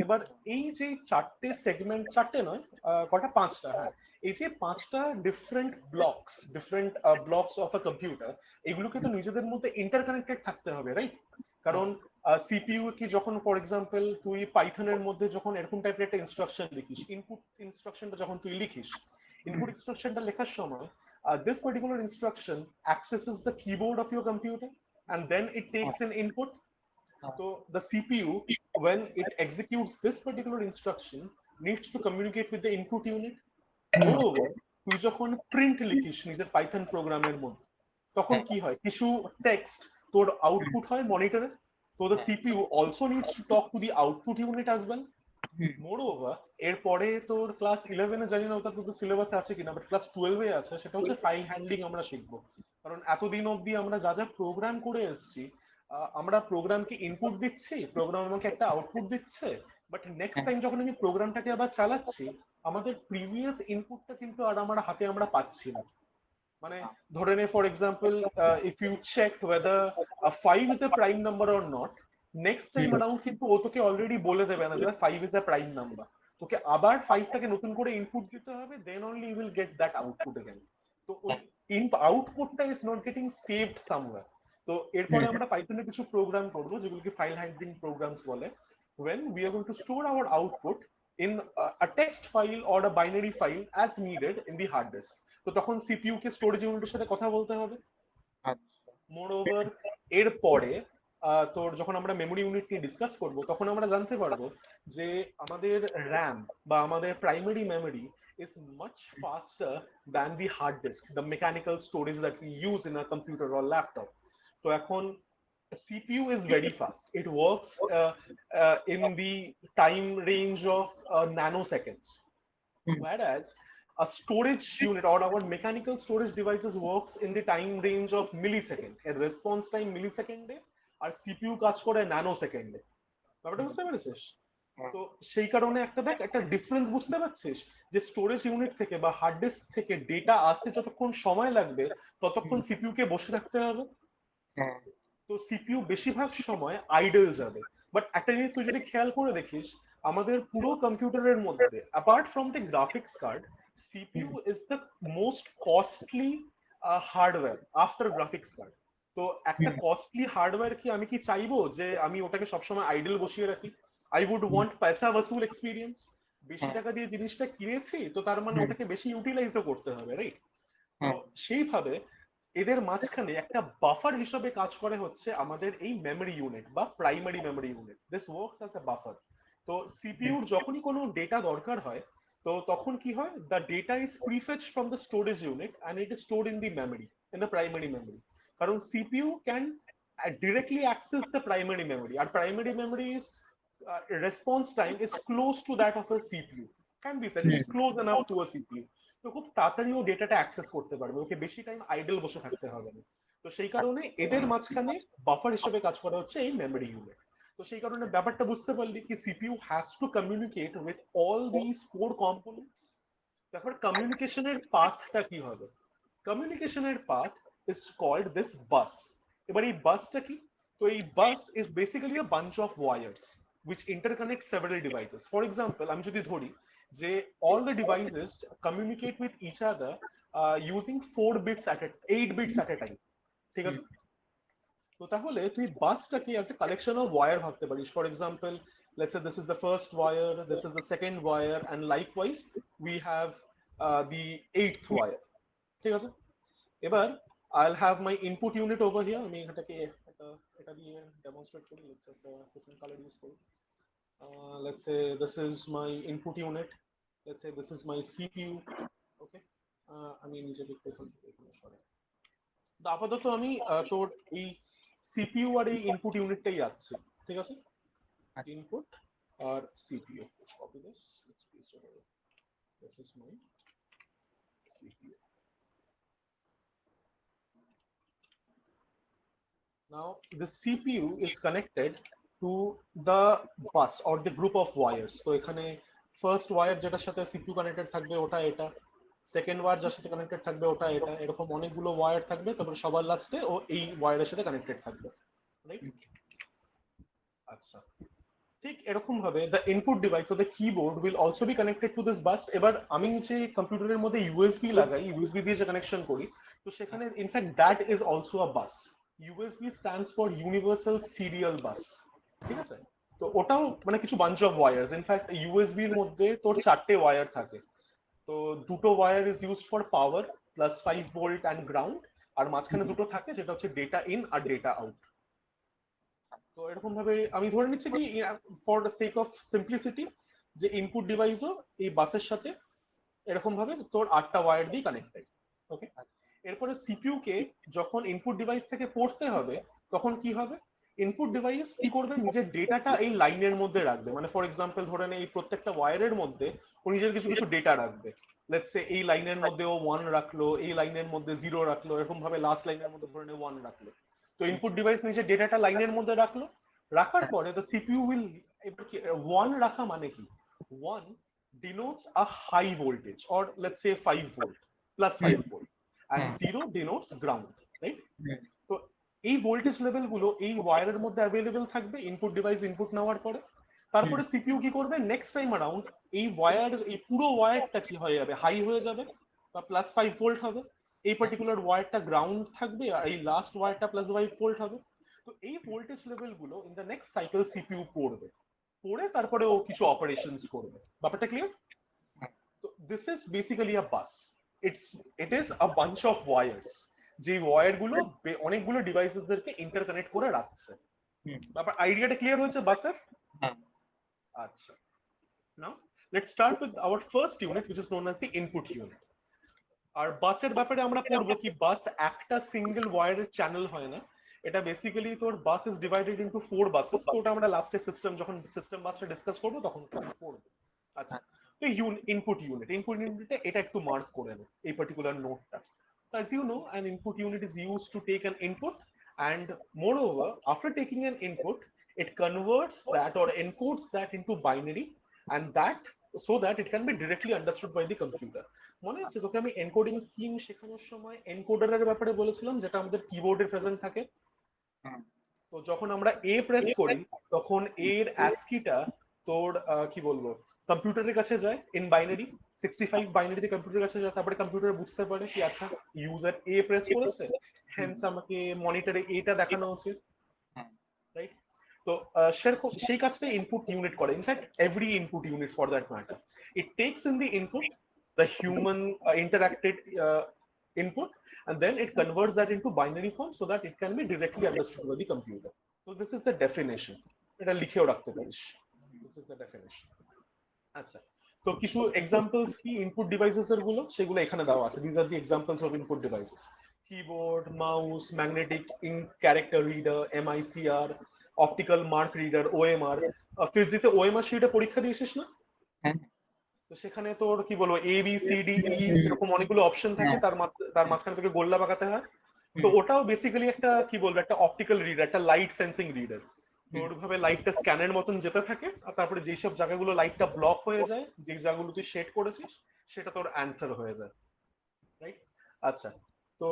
S2: এবার এই যে চারটে segment, চারটে নয়, কটা, পাঁচটা, হ্যাঁ, এই যে পাঁচটা different blocks of a computer, এগুলোকে তো নিজেদের মধ্যে ইন্টারকানেক্টেড থাকতে হবে, রাইট? কারণ সিপিইউ কি, যখন ফর এক্সাম্পল তুই পাইথনের মধ্যে যখন এরকম টাইপের একটা ইনস্ট্রাকশন লিখিস, ইনপুট ইনস্ট্রাকশনটা যখন তুই লিখিস, ইনপুট ইনস্ট্রাকশনটা লেখার সময় this particular instruction accesses the keyboard of your computer and then it takes an input. So the CPU, when it executes this particular instruction, needs to communicate with the input unit. Moreover, তুই যখন print লিখিস নিজের Python প্রোগ্রামের মধ্যে, তখন কি হয়, কিছু text তোর আউটপুট হয় মনিটরে, তো the CPU also needs to talk to the output unit as well. Moreover, এরপরে তোর ক্লাস 11-এ, জানি না ওটা তোদের সিলেবাসে আছে কিনা, বাট ক্লাস 12-এ আছে, সেটা হচ্ছে ফাইল হ্যান্ডলিং আমরা শিখবো। কারণ এতদিন অবধি আমরা যা যা প্রোগ্রাম করে এসেছি, আমরা প্রোগ্রামকে ইনপুট দিচ্ছি, প্রোগ্রাম আমাকে একটা আউটপুট দিচ্ছে, বাট নেক্সট টাইম যখন আমি প্রোগ্রামটাকে আবার চালাচ্ছি, আমাদের প্রিভিয়াস ইনপুটটা কিন্তু আর আমার হাতে আমরা পাচ্ছি না। মানে ধরে নে, for example, if you check whether 5 is a prime number or not, next time around কিন্তু ও তোকে অলরেডি বলে দেবে না যে 5 ইজ এ প্রাইম নাম্বার, তোকে আবার 5টাকে নতুন করে ইনপুট দিতে হবে, then only you will get that output again. তো ওই আউটপুটটা is not getting saved somewhere. তো এরপরে আমরা পাইথনে কিছু প্রোগ্রাম করব যেগুলোকে ফাইল হ্যান্ডলিং প্রোগ্রামস বলে, when we are going to store our output in a text file or a binary file as needed in the hard disk. তো তখন সিপিইউ কে স্টোরেজ ইউনিটের সাথে কথা বলতে হবে। মোরওভার, এরপরে তোর যখন আমরা মেমোরি ইউনিট নিয়ে ডিসকাস করব, তখন আমরা জানতে পারবো যে আমাদের র্যাম বা আমাদের primary memory is much faster than the hard disk, the mechanical storage that we use in a computer or laptop. তো এখন CPU is very fast. It works in the time range of nanoseconds, whereas a storage unit or our mechanical storage devices works in the time range of millisecond. A response time millisecond R CPU কাজ করে ন্যানোসেকেন্ডে। ব্যাপারটা বুঝতে পেরেছিস? তো সেই কারণে একটা difference বুঝতে পারছিস যে স্টোরেজ ইউনিট থেকে বা হার্ড ডিস্ক থেকে ডেটা আসতে যতক্ষণ সময় লাগবে, ততক্ষণ সিপিইউ কে বসে থাকতে হবে। তো সিপিইউ বেশিরভাগ সময় আইডল যাবে। বাট একটা জিনিস তুই যদি খেয়াল করে দেখিস, আমাদের পুরো কম্পিউটারের মধ্যে apart from the graphics card, CPU is the most costly hardware after graphics card. তো একটা কস্টলি হার্ডওয়্যার কি আমি কি চাইবো যে আমি ওটাকে সবসময় আইডল বসিয়ে রাখি? আই উড ওয়ান্ট পয়সা ওয়াসুল এক্সপিরিয়েন্স। বেশি টাকা দিয়ে জিনিসটা কিনেছি, তো তার মানে ওটাকে বেশি ইউটিলাইজও করতে হবে, রাইট? তো সেইভাবে এদের মাঝখানে একটা বাফার হিসেবে কাজ করে হচ্ছে আমাদের এই মেমোরি ইউনিট বা primary memory unit. This works as a buffer. তো সিপিইউর যখনই কোনো ডেটা দরকার হয়, তো তখন কি হয়, the data is prefetched from the storage unit and it is stored in the memory, in the primary memory. কারণ CPU can directly access the primary memory. Our primary memory is response time is close to that of a CPU. Can be said it's close enough to a CPU. তো খুব তাড়াতাড়ি ও ডেটাটা access করতে পারবে, ওকে বেশি time idol বসে থাকতে হবে না। তো সেই কারণে এদের মাঝখানে বাফার হিসেবে কাজ করা হচ্ছে এই মেমোরি ইউনিট। তো সেই কারণে ব্যাপারটা বুঝতে পারলি কি CPU has to communicate with all this 4 components. তারপর কমিউনিকেশনের পাথটা কি হবে? কমিউনিকেশনের path is called this bus. এবার এই বাসটা কি? তো এই bus is basically a bunch of wires which interconnect several devices. For example, আমি যদি ধরি যে all the devices communicate with each other using 8 bits at a time, ঠিক আছে? তো তাহলে তুই বাসটাকে as a collection of wire ভাবতে পারিস। For example, let's say this is the first wire, this is the second wire, and likewise we have the 8th wire, ঠিক আছে? এবার I'll have my input unit over here. আমি এটাকে এটা দিয়ে demonstrate করি। let's say একটা different color use করি। let's say this is my input unit, let's say this is my CPU, okay? আমি নিজেকে এখান থেকে সরাই। তো আপাতত আমি তোর এই CPU আর এই ইনপুট ইউনিটটাই যাচ্ছে, ঠিক আছে? ইনপুট আর CPU, let's copy this, let's paste it over. This is my CPU. Now the CPU is connected to the bus or the group of wires. তো এখানে ফার্স্ট ওয়্যার যেটার সাথে CPU কানেক্টেড থাকবে ওটা এটা, সেকেন্ড ওয়্যার যার সাথে connected থাকবে ওটা এটা, এরকম অনেকগুলো ওয়্যার থাকবে, তারপরে সবার লাস্টে ও এই ওয়্যারের সাথে কানেক্টেড থাকবে, রাইট? আচ্ছা, ঠিক এরকম ভাবে দ্য ইনপুট ডিভাইস ও the keyboard will also be connected to this bus. এবার আমি যে কম্পিউটারের মধ্যে ইউএসবি লাগাই, ইউএসবি দিয়ে যে কানেকশন করি, তো সেখানে in fact that is also a bus. USB stands for universal serial bus, ঠিক আছে? তো ওটাও মানে কিছু বাঞ্চ অফ ওয়্যার্স, ইনফ্যাক্ট ইউএসবির মধ্যে তোর 4টে ওয়্যার থাকে। তো দুটো wire is used for power plus 5 volt and ground, আর মাঝখানে দুটো থাকে যেটা হচ্ছে ডেটা ইন আর ডেটা আউট। তো এরকম ভাবে আমি ধরে নিচ্ছি কি for the sake of simplicity যে ইনপুট ডিভাইসও এই বাসের সাথে এরকম ভাবে তোর 8টা ওয়্যার দিয়ে কানেক্টেড। ওকে, এরপরে সিপিইউ কে যখন ইনপুট ডিভাইস থেকে পড়তে হবে তখন কি হবে, ইনপুট ডিভাইস কি করবে, নিজের ডেটাটা এই লাইনের মধ্যে রাখবে। মানে ফর এক্সাম্পল ধরে নে এই প্রত্যেকটা ওয়্যারের মধ্যে ও নিজের কিছু কিছু ডেটা রাখবে। লেটস সে এই লাইনের মধ্যে ও 1 রাখলো, এই লাইনের মধ্যে 0 রাখলো, এরকম ভাবে লাস্ট লাইনের মধ্যে ধরে নে 1 রাখলো। তো ইনপুট ডিভাইস নিজের ডেটাটা লাইনের মধ্যে রাখলো, রাখার পরে দ্য সিপিইউ উইল, এবার কি 1 রাখা মানে কি, 1 denotes a high voltage or let's say 5 volt plus 5 volt and 0 denotes ground, right? তো এই ভোল্টেজ লেভেল গুলো এই ওয়্যারের মধ্যে অ্যাভেলেবেল থাকবে ইনপুট ডিভাইস ইনপুট নেওয়ার পরে। তারপরে সিপিইউ কি করবে, নেক্সট টাইম অ্যারাউন্ড এই ওয়্যার, এই পুরো ওয়্যারটা কি হয়ে যাবে, হাই হয়ে যাবে বা প্লাস 5 ভোল্ট হবে, এই পার্টিকুলার ওয়্যারটা গ্রাউন্ড থাকবে আর এই লাস্ট ওয়্যারটা প্লাস 5 ভোল্ট হবে। তো এই ভোল্টেজ লেভেল গুলো in the next cycle CPU পড়বে, পড়ে তারপরে ও কিছু অপারেশনস করবে। ব্যাপারটা ক্লিয়ার? তো this is basically a bus. It is a bunch of wires, যে ওয়্যার গুলো অনেকগুলো ডিভাইসেসদেরকে ইন্টারকানেক্ট করে রাখছে। ব্যাপার আইডিয়াটা ক্লিয়ার হয়েছে বাসের? আচ্ছা, now let's start with our first unit which is known as the input unit। আর বাসের ব্যাপারে আমরা পড়বো কি বাস একটা সিঙ্গেল ওয়্যারের চ্যানেল হয় না, এটা বেসিক্যালি তোর bus is divided into 4 buses. তো ওটা আমরা লাস্টে সিস্টেম, যখন সিস্টেম বাসটা ডিসকাস করবো তখন পড়বো। আচ্ছা, তো ইনপুট ইউনিটে এটা একটু মার্ক করে নে এই পার্টিকুলার নোটটা। As you know, an input unit is used to take an input, and moreover, after taking an input, it converts that or encodes that into binary, and that so that it can be directly understood by the computer. মনে আছে তোকে আমি encoding scheme শেখানোর সময় এনকোডারের ব্যাপারে বলেছিলাম, যেটা আমাদের কিবোর্ডে প্রেজেন্ট থাকে। তো যখন আমরা এ প্রেস করি তখন এর অ্যাস্কিটা তোর কি বলবো কম্পিউটারের কাছে যায় ইন বাইনারি, 65 বাইনারিতে কম্পিউটারের কাছে যায়, তারপরে কম্পিউটার বুঝতে পারে কি আচ্ছা ইউজার এ প্রেস করেছে, হেন্স আমাকে মনিটরে এটা দেখানো উচিত, রাইট? তো সেরকম সেই কাজটা ইনপুট ইউনিট করে। In fact every input unit for that matter, it tax in the input the human interacted input, and then it converts that into binary form so that it can be directly understood by the computer. So this is the definition. এটা লিখেও রাখতে পারিস, this is the definition. আচ্ছা, তো কিছু examples কি input devices এর গুলো, সেগুলো এখানে দেওয়া আছে। These are the examples of input devices: keyboard, mouse, magnetic ink character reader, MICR, optical mark reader, OMR। ফিজিতে OMR শিটে পরীক্ষা দিয়েছিস না? তো সেখানে তোর কি বলবো A B C D E এরকম অনেকগুলো অপশন থাকে, তার মাঝখানে তোকে গোল্লা বাঁকাতে হয়। তো ওটাও বেসিক্যালি একটা কি বলবো একটা অপটিক্যাল রিডার, একটা লাইট সেন্সিং রিডার। তো ওরভাবে লাইটটা স্ক্যানের মতন যেতে থাকে, আর তারপরে যেসব জায়গাগুলো লাইটটা ব্লক হয়ে যায়, যে জায়গাগুলো তুই সেট করেছিস সেটা তোর অ্যান্সার হয়ে যায়, রাইট? আচ্ছা, তো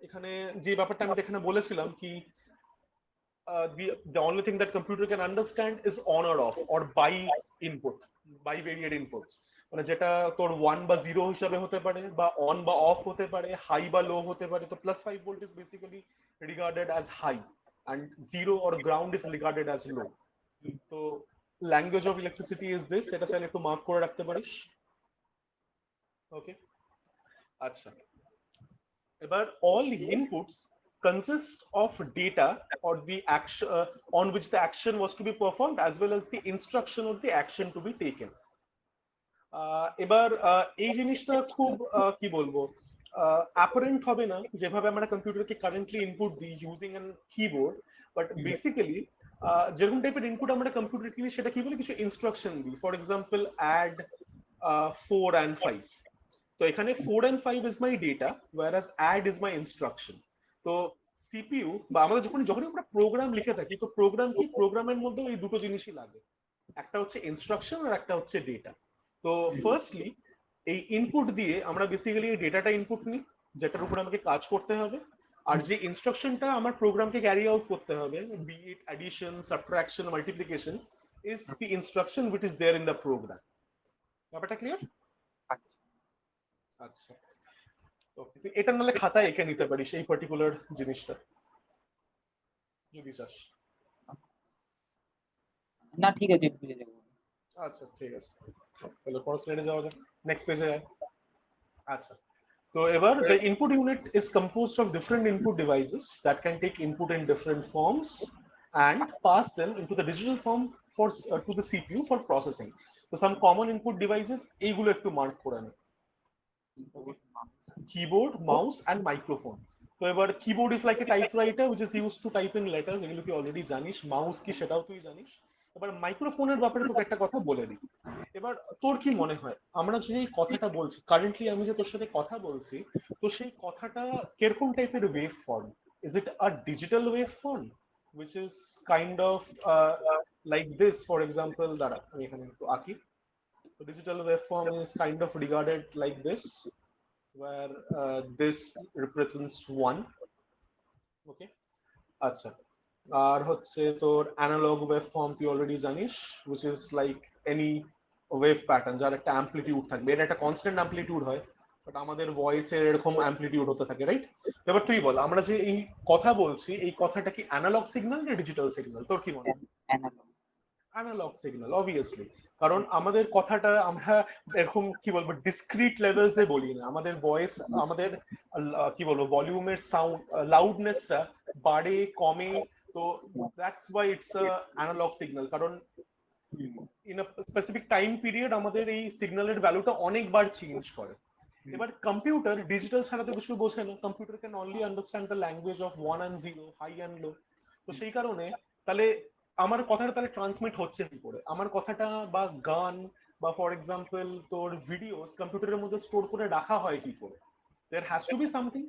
S2: এখানে যে ব্যাপারটা আমি এখানে বলেছিলাম কি the only thing that computer can understand is on or off or by input, bivariate inputs, মানে যেটা তোর 1 বা 0 হিসাবে হতে পারে, বা অন বা অফ হতে পারে, হাই বা লো হতে পারে। তো plus 5 volt is basically regarded as high and 0 or ground is regarded as low. তো language of electricity is this, এটা চাইলে একটু মার্ক করে রাখতে পারিস। ওকে, আচ্ছা, এবার all inputs consist of data or the action on which the action was to be performed as well as the instruction of the action to be taken. এবার এই জিনিসটা খুব কি বলবো অ্যাপারেন্ট হবে না যেভাবে আমরা কম্পিউটারকে কারেন্টলি ইনপুট দিই using an keyboard, but basically যেরকম টাইপের ইনপুট আমরা কম্পিউটারকে দিই সেটা কি বলে কিছু ইনস্ট্রাকশন দিই। For example add 4 and 5। তো এখানে 4 and 5 is my data whereas add is my instruction। তো সিপিইউ বা আমাদের যখনই আমরা প্রোগ্রাম লিখে থাকি, তো প্রোগ্রাম কি, প্রোগ্রামের মধ্যে এই দুটো জিনিসই লাগে, একটা হচ্ছে ইনস্ট্রাকশন আর একটা হচ্ছে ডেটা। তো ফার্স্টলি এই ইনপুট দিয়ে আমরা বেসিক্যালি এই ডেটাটা ইনপুট নিই, যেটার উপর আমাকে কাজ করতে হবে, আর যে ইনস্ট্রাকশনটা আমার প্রোগ্রামকে ক্যারি আউট করতে হবে, be it addition, subtraction, multiplication, is the instruction which is there in the program. ব্যাপারটা ক্লিয়ার?
S1: আচ্ছা
S2: আচ্ছা, ওকে, তুই এটা নাহলে খাতায় এঁকে নিতে পারিস এই পার্টিকুলার জিনিসটা যদি চাস।
S1: না ঠিক আছে বুঝে যাবো।
S2: আচ্ছা ঠিক আছে, তাহলে পরের স্লাইডে যাওয়া যাক, নেক্সট পেজে যায়। আচ্ছা, তো এবার the input unit is composed of different input devices that can take input in different forms and pass them into the digital form for to the CPU for processing. So some common input devices এইগুলো একটু mark করে নে। Keyboard, mouse and microphone. তো এবার keyboard is like a typewriter which is used to type in letters, এগুলো তুই already জানিস। Mouse কি সেটাও তুই জানিস। এবার মাইক্রোফোনের ব্যাপারে তোকে একটা কথা বলে দিই। এবার তোর কি মনে হয় আমরা যে এই কথাটা বলছি, কারেন্টলি আমি যে তোর সাথে কথা বলছি, তো সেই কথাটা কিরকম টাইপের wave form? Is it a digital wave form which is kind of like this, for example, দাঁড়া আমি এখানে একটু আঁকি। So digital waveform is kind of regarded like this, where this represents 1. Okay, আচ্ছা, আর হচ্ছে তোর অ্যানালগ ওয়েভ ফর্ম তুই already জানিস, which is like any wave pattern যার একটা অ্যাম্পলিটিউড থাকবে, এর একটা কনস্ট্যান্ট অ্যাম্পলিটিউড হয়, বাট আমাদের ভয়েসের এরকম অ্যাম্পলিটিউড হতে থাকে, রাইট? এবার তুই বল আমরা যে এই কথা বলছি এই কথাটা কি অ্যানালগ সিগন্যাল না ডিজিটাল সিগন্যাল, তোর কি মনে হয়?
S1: অ্যানালগ।
S2: অ্যানালগ সিগন্যাল অবভিয়াসলি, কারণ আমাদের কথাটা আমরা এরকম কি বলবো ডিসক্রিট লেভেলসে বলি না, আমাদের ভয়েস, আমাদের কি বলবো ভলিউমের সাউন্ড লাউডনেসটা বাড়ে কমে, তো that's why it's a analog signal, কারণ in a specific time period আমাদের এই সিগন্যালের ভ্যালুটা অনেকবার চেঞ্জ করে। এবার কম্পিউটার ডিজিটাল ছাড়া তো কিছু বোঝে না, computer can only understand the language of 1 and 0, high and low. তো সেই কারণে তাহলে আমার কথাটা তাহলে ট্রান্সমিট হচ্ছে কি করে, আমার কথাটা বা গান বা ফর এক্সাম্পল তোর ভিডিওস কম্পিউটারের মধ্যে স্টোর করে রাখা হয় কি করে? There has to be something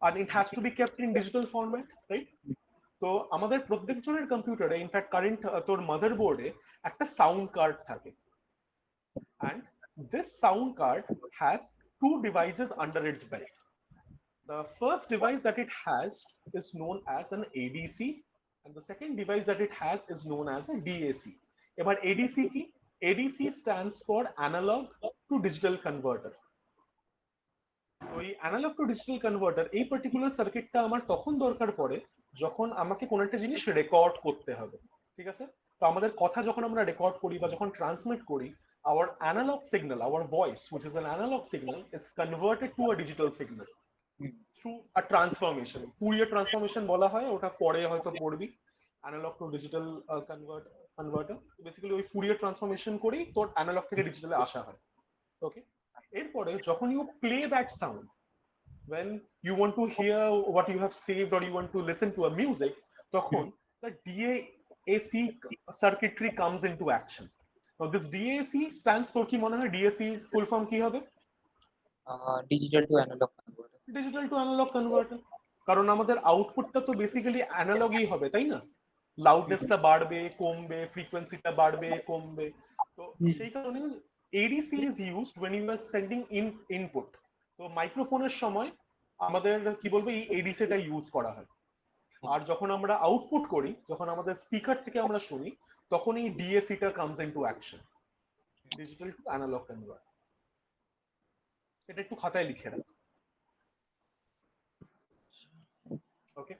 S2: and it has to be kept in digital format, right? তো আমাদের প্রত্যেকজনের কম্পিউটারে ইনফ্যাক্ট কারেন্ট তোর মাদারবোর্ডে একটা সাউন্ড কার্ড থাকে, and this sound card has two devices under its belt. The first device that it has is known as an ADC, and the second device that it has is known as a DAC. এবার ADC কি? ADC stands for analog to digital converter. তো এই analogue two digital converter এই particular সার্কিটটা আমার তখন দরকার পড়ে যখন আমাকে কোনো একটা জিনিস রেকর্ড করতে হবে, ঠিক আছে? তো আমাদের কথা যখন আমরা রেকর্ড করি বা যখন ট্রান্সমিট করি, our analog signal, our voice, which is an analog signal, is converted to a digital signal through a transformation. Fourier transformation বলা হয়, ওটা পরে হয়তো পড়বি, analog to digital converter। Basically ওই Fourier transformation করেই তোর analog থেকে ডিজিটালে আসা হয়। ওকে, এরপরে যখন you play that sound, when you want to hear what you have saved or you want to listen to a music, তখন the DAC circuitry comes into action. Now this DAC stands for কি মনে হয় DAC ফুল form কি হবে?
S1: Digital to analog converter.
S2: Digital to analog converter, কারণ আমাদের আউটপুটটা তো বেসিক্যালি অ্যানালগই হবে, তাই না? লাউডনেসটা বাড়বে কমবে, ফ্রিকোয়েন্সিটা বাড়বে কমবে, তো সেই কারণে ADC is used when you are sending input। তো মাইক্রোফোনের সময় আমাদের কি বলবো এই ADC-টা ইউজ করা হয়, আর যখন আমরা আউটপুট করি, যখন আমাদের স্পিকার থেকে আমরা শুনি, তখন এই DAC-টা comes into action, digital to analog converter. এটা একটু খাতায় লিখে রাখ, ওকে?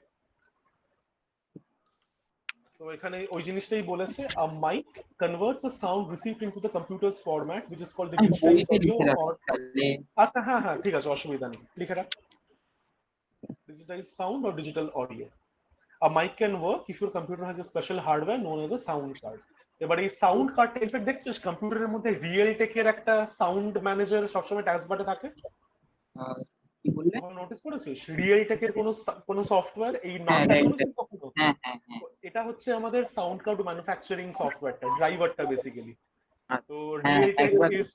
S2: তো এখানে ওই জিনিসটাই বলেছে, a mic converts the sound received into the computer's format which is called the
S1: আমি
S2: digitized
S1: বইতে
S2: audio
S1: লিখে রাখি
S2: or
S1: তাহলে।
S2: আচ্ছা হ্যাঁ হ্যাঁ ঠিক আছে, অসুবিধা নেই, লিখে রাখ, digitized sound or digital audio. A mic can work if your computer has a special hardware known as a sound card. এবার এই সাউন্ড কার্ডটা ইনফ্যাক্ট দেখছিস কম্পিউটারের মধ্যে রিয়েল টেকের একটা সাউন্ড ম্যানেজার সবসময় টাস্কবারে থাকে,
S1: কি বললে?
S2: নোটিস করেছিস? রিয়েল টেকের কোনো সফটওয়্যার এই
S1: হ্যাঁ
S2: নামটা
S1: রাইট।
S2: শুনেছিস কখনো?
S1: হ্যাঁ হ্যাঁ হ্যাঁ।
S2: এটা হচ্ছে আমাদের সাউন্ড কার্ড ম্যানুফ্যাকচারিং সফটওয়্যারটা, ড্রাইভারটা বেসিক্যালি। তো
S1: হ্যাঁ
S2: রিয়েল টেক
S1: একবার
S2: ইজ,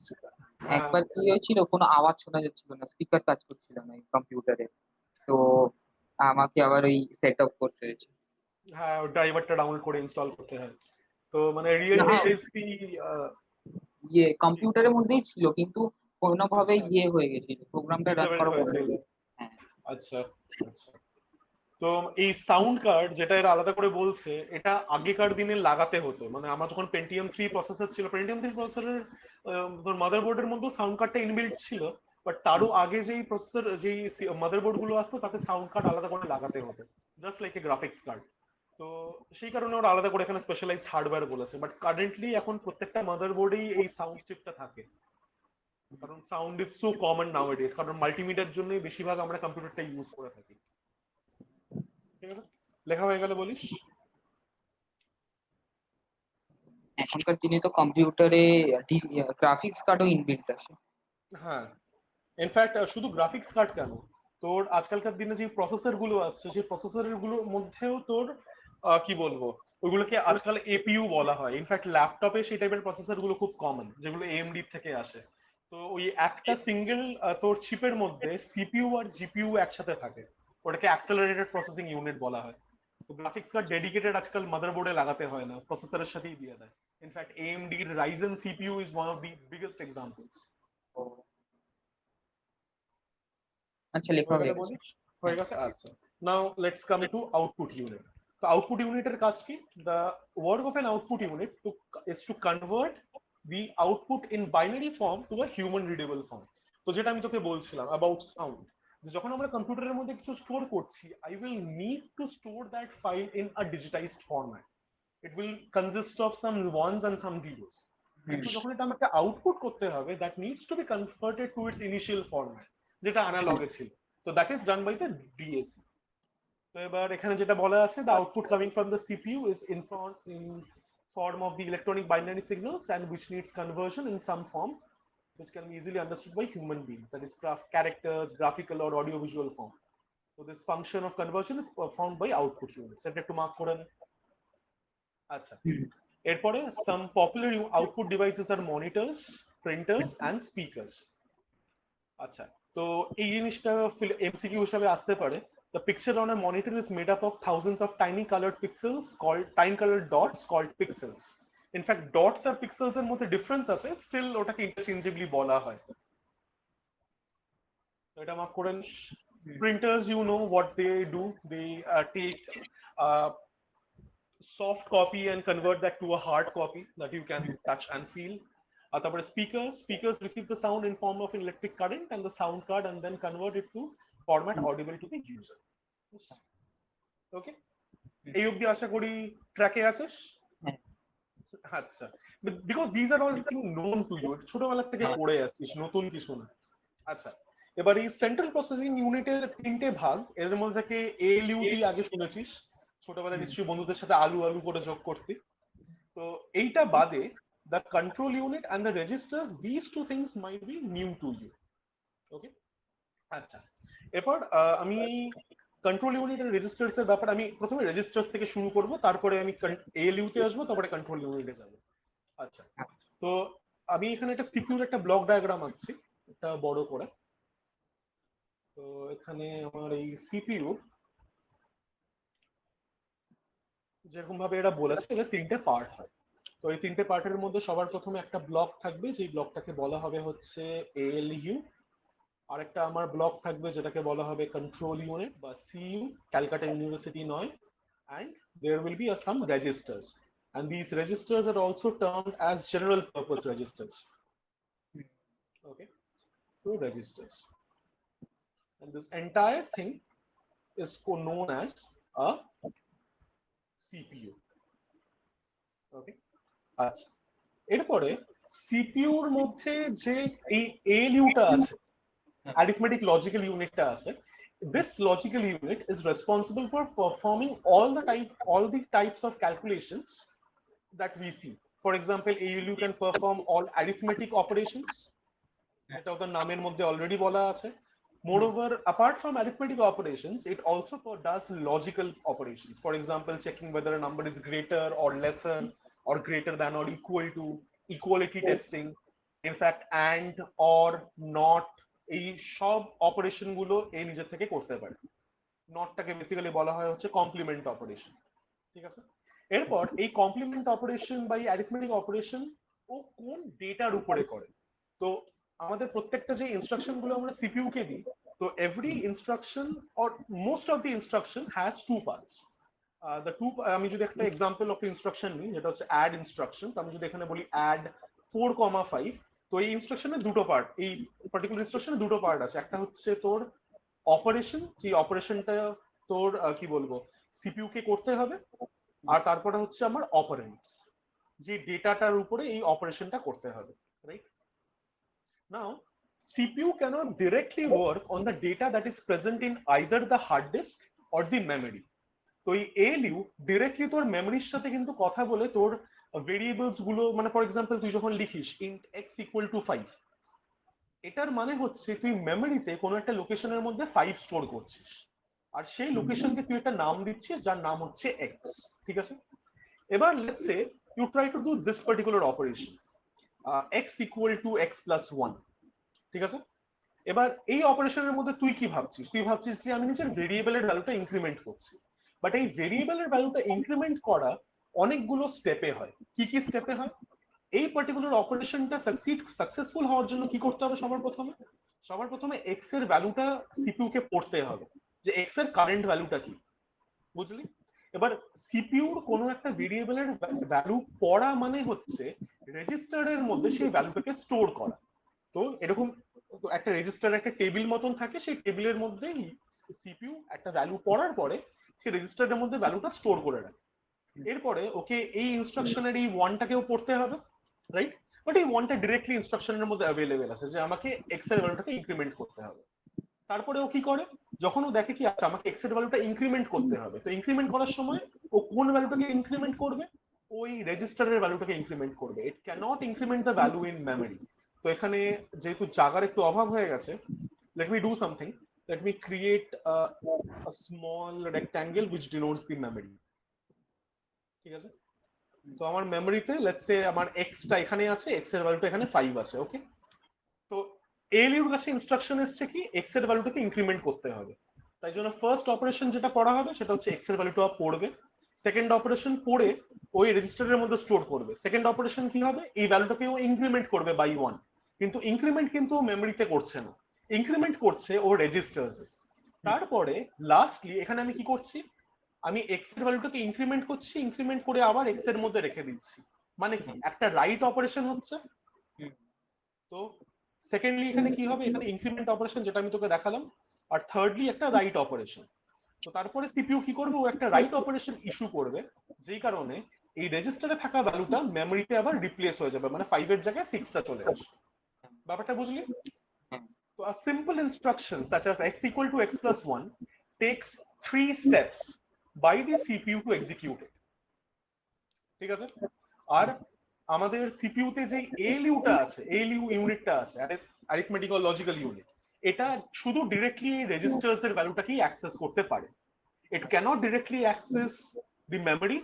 S1: একবার কি হয়েছিল, কোনো আওয়াজ শোনা যাচ্ছিল না, স্পিকার কাজ করছিল না কম্পিউটারে, তো আমাকে আবার ওই সেট আপ করতে হয়েছে।
S2: হ্যাঁ ড্রাইভারটা ডাউনলোড করে ইনস্টল করতে হয়। তো মানে রিয়েল
S1: না
S2: টেক ইজ কি
S1: ইয়ে কম্পিউটারের মধ্যেই ছিল, কিন্তু কোনোভাবে
S2: আচ্ছা
S1: হয়ে গেছিল, প্রোগ্রামটা রান
S2: ডিসেবল
S1: করা বন্ধ
S2: হয়েছিল।
S1: হয়ে গেছে। হ্যাঁ।
S2: আচ্ছা আচ্ছা। তো এই সাউন্ড কার্ড যেটা এরা আলাদা করে বলছে, এটা আগেকার দিনে লাগাতে হতো। মানে আমার যখন পেন্টিয়াম 3 প্রসেসর ছিল, পেন্টিয়াম 3 প্রসেসরের মাদারবোর্ডের মধ্যে সাউন্ড কার্ডটা ইনবিল্ট ছিল, বাট তারও আগে যেই প্রসেসর যেই মাদারবোর্ড গুলো আসতো তাতে সাউন্ড কার্ড আলাদা করে লাগাতে হতো, just like a graphics card. তো সেই কারণে ওরা আলাদা করে এখানে স্পেশালাইজড হার্ডওয়্যার বলেছে, বাট কারেন্টলি এখন প্রত্যেকটা মাদারবোর্ডেই এই সাউন্ড চিপটা থাকে, কারণ সাউন্ড ইজ সো কমন নাওয়াডেজ, কারণ মাল্টিমিডিয়ার জন্যই বেশিরভাগ আমরা কম্পিউটারটা ইউজ করে থাকি। ঠিক আছে, লেখা হয়ে গেল বলিস?
S1: এখনকার দিনে তো কম্পিউটারে গ্রাফিক্স কার্ডও ইনবিল্ট আসে।
S2: হ্যাঁ, ইনফ্যাক্ট শুধু গ্রাফিক্স কার্ড কেন, তোর আজকালকার দিনে যে প্রসেসর গুলো আসছে সেই প্রসেসর গুলোর মধ্যেও তোর কি বলবো, ওইগুলোকে আজকাল এপিইউ বলা হয়। ইনফ্যাক্ট ল্যাপটপে সেই টাইপের প্রসেসর গুলো খুব কমন, যেগুলো এএমডি থেকে আসে। তো ওই একটা সিঙ্গেল তোর চিপের মধ্যে সিপিইউ আর জিপিইউ একসাথে থাকে, ওটাকে অ্যাক্সেলারেটেড প্রসেসিং ইউনিট বলা হয়। তো গ্রাফিক্স কার্ড ডেডিকেটেড আজকাল মাদারবোর্ডে লাগাতে হয় না, প্রসেসরের সাথেই দিয়ে দেয়। ইনফ্যাক্ট এএমডির Ryzen CPU is one of the biggest examples.
S1: ও, আচ্ছা, লেখা
S2: হয়ে
S1: হয়ে
S2: গেলে
S1: গেছে।
S2: বলিস?
S1: হ্যাঁ।
S2: হয়ে গেছে, আচ্ছা। Now let's come to output unit. তো আউটপুট ইউনিটের কাজ কি? The work of an output unit is to convert the output in binary form to a human readable form. তো যেটা আমি তোকে বলছিলাম অ্যাবাউট সাউন্ড, যে যখন আমরা কম্পিউটারের মধ্যে কিছু স্টোর করছি, I will need to store that file in a digitized format. It will consist of some ones and some zeros.
S1: Hmm.
S2: কিন্তু যখন এটা আমাকে আউটপুট করতে হবে, that needs to be converted to its initial format, যেটা অ্যানালগে ছিল। তো that is done by the DAC. তো এবার এখানে যেটা বলা আছে, the output coming from the CPU is in form of the electronic binary signals and which needs conversion in some form which can be easily understood by human beings, that is characters, graphical or audio visual form. So this function of conversion is performed by output units. এটা একটু mark করে নে। আচ্ছা, এরপরে some popular output devices are monitors, printers and speakers. আচ্ছা, তো এই জিনিসটা এমসিকিউ হিসাবে আসতে পারে। The picture on a monitor is made up of thousands of tiny colored pixels called tiny colored dots called pixels. In fact, dots R pixels এর মধ্যে difference আছে, স্টিল ওটাকে ইন্টারচেঞ্জেবলি বলা হয়। তো এটা মার্ক করে নিস। Printers, you know what they do. They take uh, soft copy and convert that to a hard copy that you can touch and feel. তারপরে speakers receive the sound in form of an electric current and the sound card and then convert it to format audible to the user. ওকে, এই অবধি আশা করি ট্র্যাকে আছিস।
S1: হ্যাঁ।
S2: আচ্ছা, because these are all thing known to you, ছোটবেলা থেকে
S1: হ্যাঁ।
S2: পড়ে আসছিস, নতুন কিছু না। আচ্ছা, এবার এই সেন্ট্রাল প্রসেসিং ইউনিটের 3টে ভাগ, এর মধ্যে থেকে এএলইউটি আগে শুনেছিস, ছোটবেলায় নিশ্চয়ই বন্ধুদের সাথে আলু আলু করে যোগ করতি। তো এইটা বাদে the control unit and the registers, these two things might be new to you. Okay, আচ্ছা, এরপর আমি এই কন্ট্রোল ইউনিট আর রেজিস্টার্স এর ব্যাপারে আমি প্রথমে রেজিস্টার্স থেকে শুরু করব, তারপরে আমি এএলইউ তে আসবো, তারপরে কন্ট্রোল ইউনিটে যাব। আচ্ছা, তো আমি এখানে একটা সিপিইউর একটা ব্লক ডায়াগ্রাম আঁকছি, এটা বড় করে। তো এখানে আমার এই সিপিইউ যেরকম ভাবে এরা বলেছে, এদের 3টে পার্ট হয়। তো এই 3টে পার্টের মধ্যে সবার প্রথমে একটা ব্লক থাকবে, যেই ব্লকটাকে বলা হবে হচ্ছে এএলইউ। আরেকটা আমার ব্লক থাকবে যেটাকে বলা হবে কন্ট্রোল ইউনিট বা সিইউ, ক্যালকাটা ইউনিভার্সিটি নয়। And there will be some registers, and these registers are also termed as general purpose registers. Okay, so registers, and this entire thing is known as a CPU. Okay, আচ্ছা, এরপরে সিপিইউর মধ্যে যে এই এএলইউটা আছে, arithmetic logical unitটা আছে, this logical unit is responsible for performing all the types of calculations that we see. For example, ALU can perform all arithmetic operations, এটা ওদের নামের মধ্যে অলরেডি বলা আছে। Moreover, apart from arithmetic operations, it also does logical operations. For example, checking whether a number is greater or lesser or greater than or equal to, equality testing, in fact, and or not, এই সব operation গুলো এই নিজে থেকে করতে পারে। নটটাকে basically বলা হয় হচ্ছে কমপ্লিমেন্ট অপারেশন। ঠিক আছে, এরপর এই কমপ্লিমেন্ট অপারেশন বা এই অ্যারিথমেটিক অপারেশন ও কোন ডেটার উপরে করে। তো আমাদের প্রত্যেকটা যে ইনস্ট্রাকশন গুলো আমরা সিপিইউ কে দিই, তো every instruction or most of the instruction has two parts. The two, আমি যদি একটা এক্সাম্পল অফ ইনস্ট্রাকশন নিই যেটা হচ্ছে অ্যাড ইনস্ট্রাকশন, তো আমি যদি এখানে বলি অ্যাড 4,5, তো এই ইনস্ট্রাকশনে দুটো পার্ট, এই পার্টিকুলার ইনস্ট্রাকশনে দুটো পার্ট আছে। একটা হচ্ছে তোর অপারেশন, যে অপারেশনটা তোর কি বলবো সিপিইউ কে করতে হবে, আর তারপরে হচ্ছে আমার অপারেন্টস, যে ডেটাটার উপরে এই অপারেশনটা করতে হবে, right? Now CPU cannot directly work on the data that is present in either the hard disk or the memory. তো এই ALU ডিরেক্টলি তোর মেমোরির সাথে কিন্তু কথা বলে তোর ভেরিয়েবলস গুলো, মানে ফর এক্সাম্পল তুই যখন লিখিস int x equal to 5, এটার মানে হচ্ছে তুই মেমোরিতে কোনো একটা লোকেশনের মধ্যে 5 স্টোর করছিস, আর সেই লোকেশনকে তুই একটা নাম দিচ্ছিস যার নাম হচ্ছে x, ঠিক আছে? এবার let's say you try to do this particular operation x equal to x plus 1, ঠিক আছে? এবার এই অপারেশনের মধ্যে তুই কি ভাবছিস? তুই ভাবছিস যে আমি নিজের ভেরিয়েবলের ভ্যালুটা ইনক্রিমেন্ট করছি, বাট এই ভেরিয়েবলের ভ্যালুটা ইনক্রিমেন্ট করা অনেকগুলো স্টেপে হয়। কি কি স্টেপে হয়? এই পার্টিকুলার অপারেশনটা সাকসেসফুল হওয়ার জন্য কি করতে হবে? সবার প্রথমে এক্স এর ভ্যালুটা সিপিইউ কে পড়তে হবে, যে এক্স এর কারেন্ট ভ্যালুটা কি, বুঝলি? এবার সিপিইউর কোনো একটা ভেরিয়েবলের ভ্যালু পড়া মানে হচ্ছে রেজিস্টারের মধ্যে সেই ভ্যালুটাকে স্টোর করা। তো এরকম একটা রেজিস্টার একটা টেবিল মতন থাকে, সেই টেবিলের মধ্যে সিপিইউ একটা ভ্যালু পড়ার পরে সেই রেজিস্টারের মধ্যে ভ্যালুটা স্টোর করে রাখে। এরপরে ওকে এই ইনস্ট্রাকশনের এই ওয়ানটাকেও পড়তে হবে, রাইট? বাট এই ওয়ানটা ডিরেক্টলি ইনস্ট্রাকশনের মধ্যে অ্যাভেলেবেল আছে যে আমাকে এক্স এর ভ্যালুটাকে ইনক্রিমেন্ট করতে হবে। তারপরে ও কি করে, যখন ও দেখে কি আচ্ছা আমাকে এক্স এর ভ্যালুটা ইনক্রিমেন্ট করতে হবে, তো ইনক্রিমেন্ট করার সময় ও কোন ভ্যালুটাকে ইনক্রিমেন্ট করবে? ওই রেজিস্টারের ভ্যালুটাকে ইনক্রিমেন্ট করবে। It can't increment the value in memory. তো এখানে যেহেতু জায়গার একটু অভাব হয়ে গেছে, let me do something, let me create a small rectangle which denotes the memory, ঠিক আছে? তো আমার মেমরিতে লেটস সে আমার এক্সটা এখানে আছে, এক্স এর ভ্যালুটা এখানে 5 আছে, ওকে? তো এলইউর কাছে ইনস্ট্রাকশন এসছে কি এক্স এর ভ্যালুটাকে ইনক্রিমেন্ট করতে হবে। তাই জন্য ফার্স্ট অপারেশন যেটা পড়া হবে সেটা হচ্ছে এক্স এর ভ্যালুটা পড়বে, সেকেন্ড অপারেশন পড়ে ওই রেজিস্টারের মধ্যে স্টোর করবে, সেকেন্ড অপারেশন কি হবে এই ভ্যালুটাকে ও ইনক্রিমেন্ট করবে বাই 1, কিন্তু ইনক্রিমেন্ট কিন্তু মেমরিতে করছে না, ইনক্রিমেন্ট করছে ও রেজিস্টার্সে। তারপরে লাস্টলি এখানে আমি কি করছি, আমি এক্স এর ভ্যালুটাকে ইনক্রিমেন্ট করছি, ইনক্রিমেন্ট করে আবার এক্স এর মধ্যে রেখে দিচ্ছি, মানে কি একটা রাইট অপারেশন হচ্ছে। তো সেকেন্ডলি এখানে কি হবে, এখানে ইনক্রিমেন্ট অপারেশন যেটা আমি তোকে দেখালাম, আর থার্ডলি একটা রাইট অপারেশন। তো তারপরে সিপিইউ কি করবে, ও একটা রাইট অপারেশন ইস্যু করবে, যেই কারণে এই রেজিস্টারে থাকা ভ্যালুটা মেমরিতে আবার রিপ্লেস হয়ে যাবে, মানে 5 এর জায়গায় 6টা চলে আসবে। ব্যাপারটা বুঝলি? তো a simple instruction such as x equal to x plus 1 takes 3 steps by the CPU to execute it, ঠিক আছে? আর আমাদের সিপিইউ তে যে এএলইউটা আছে, এএলইউ ইউনিটটা আছে, অ্যারিথমেটিক অর লজিক্যাল ইউনিট, এটা শুধু ডিরেক্টলি রেজিস্টার্স এর ভ্যালুটাকেই অ্যাক্সেস করতে পারে। ইট ক্যানট ডিরেক্টলি অ্যাক্সেস দি মেমরি,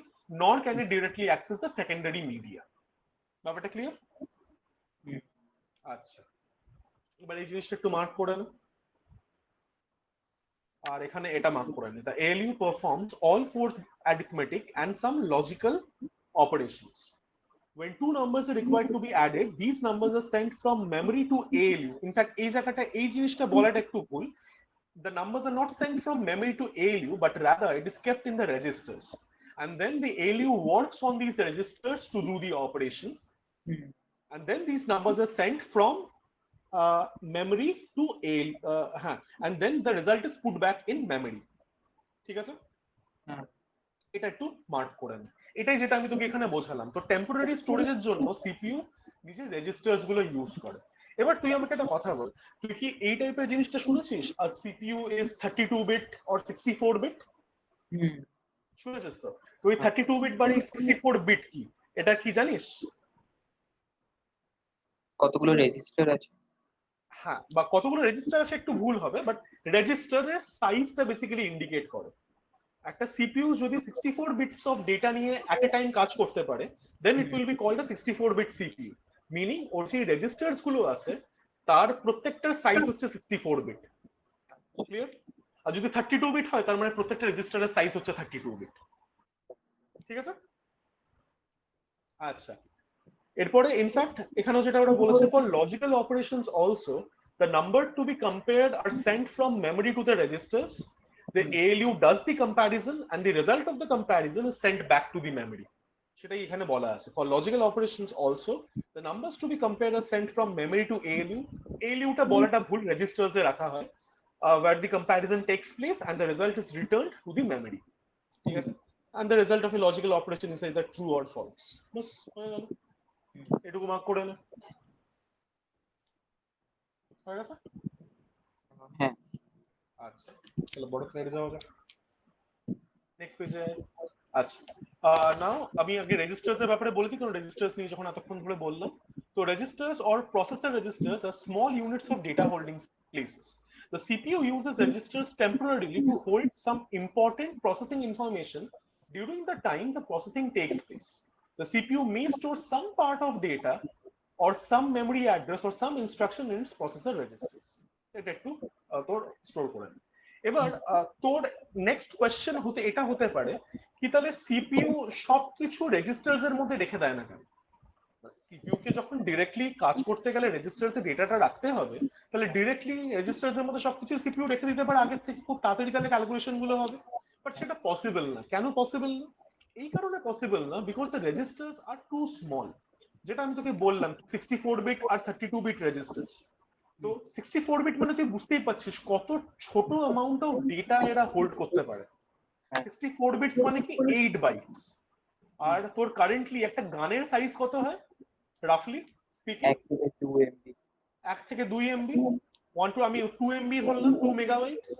S2: নর can it directly access the secondary media. ব্যাপারটা ক্লিয়ার? আচ্ছা, এবার এই জিনিসটা একটু মার্ক করে নে, আর এখানে এটা মার্ক করে নে, the ALU performs all four arithmetic and some logical operations. When two numbers are required to be added, these numbers are sent from memory to ALU. In fact, এই জায়গাটা এই জিনিসটা বলাটা একটু ভুল। The numbers are not sent from memory to ALU, but rather it is kept in the registers. And then the ALU works on these registers to do the operation. And then these numbers are sent from memory to ALU. And then the result is put back in memory. ঠিক আছে? এটা একটু mark করে নে। এটাই যেটা আমি তোকে এখানে বোঝালাম। তো টেম্পোরারি স্টোরেজের জন্য সিপিইউ নিজের রেজিস্টার্স গুলো ইউজ করে। এবার তুই আমাকে একটা কথা বল, তুই কি এই টাইপের জিনিসটা শুনেছিস, আর CPU is 32 bit or 64 bit? শুনেছিস তো? তো এই 32 বিট বা এই 64 বিট কি, এটা কি জানিস?
S1: কতগুলো রেজিস্টার আছে?
S2: হ্যাঁ, বা কতগুলো রেজিস্টার আছে একটু ভুল হবে, বাট রেজিস্টারের সাইজটা বেসিক্যালি ইন্ডিকেট করে। একটা সিপিইউ যদি 64 বিটস অফ ডেটা নিয়ে এট এ টাইম কাজ করতে পারে, then it will be called a 64 bit CPU. Meaning ওর যে রেজিস্টার্স গুলো আছে তার প্রত্যেকটার সাইজ হচ্ছে 64 বিট। ক্লিয়ার? আর যদি 32 বিট হয় তার মানে প্রত্যেকটা রেজিস্টারের সাইজ হচ্ছে 32 বিট। ঠিক আছে? আচ্ছা, এরপরে ইনফ্যাক্ট এখানেও যেটা ওরা বলেছে, for logical operations also the number to be compared are sent from memory to the registers. The ALU does the comparison and the result of the comparison is sent back to the memory. সেটাই এখানে বলা আছে, for logical operations also the numbers to be compared are sent from memory to ALU. ALU টা বলাটা ভুল, registers এ রাখা হয়, where the comparison takes place and the result is returned to the memory. ঠিক আছে, and the result of a logical operation is either true or false. বাস হয়ে গেল, এটুকু মার্ক করে নে, হয়ে গেছে।
S1: হ্যাঁ।
S2: আচ্ছা, তাহলে বড় স্লাইডে যাওয়া যাক, নেক্সট পেজে। আচ্ছা, নাও আমি আগে রেজিস্টার্স এর ব্যাপারে বলে দিই, কারণ রেজিস্টার্স নিয়ে যখন এতক্ষণ ধরে বললাম, তো registers or processor registers are small units of data holding places. The CPU uses registers temporarily to hold some important processing information during the time the processing takes place. The CPU may store some part of data or some memory address or some instruction in its processor registers. এটা একটু তোর store করে নে। এবার তোর next question এটা হতে পারে কি, তাহলে সিপিইউ সবকিছু রেজিস্টার্স এর মধ্যে রেখে দেয় না কেন? সিপিইউ কে যখন ডিরেক্টলি কাজ করতে গেলে রেজিস্টার্স এ ডেটাটা রাখতে হবে, তাহলে ডিরেক্টলি রেজিস্টার্স এর মধ্যে সবকিছু সিপিইউ রেখে দিতে পারে আগের থেকে, খুব তাড়াতাড়ি তাহলে ক্যালকুলেশন গুলো হবে। বাট সেটা পসিবল না। কেন পসিবল না? এই কারণে পসিবল না, because the registers are too small. যেটা আমি তোকে বললাম 64 বিট আর 32 বিট রেজিস্টার্স। তো 64 বিট মানে তুই বুঝতেই পারছিস কত ছোট অ্যামাউন্ট অফ ডেটা এরা হোল্ড করতে পারে। 64 বিটস মানে কি 8 বাইটস। আর তোর কারেন্টলি একটা গানের সাইজ কত হয় রাফলি স্পিকিং? 1 থেকে 2 এমবি। আমি 2 এমবি ধরলাম, 2 মেগাবাইটস।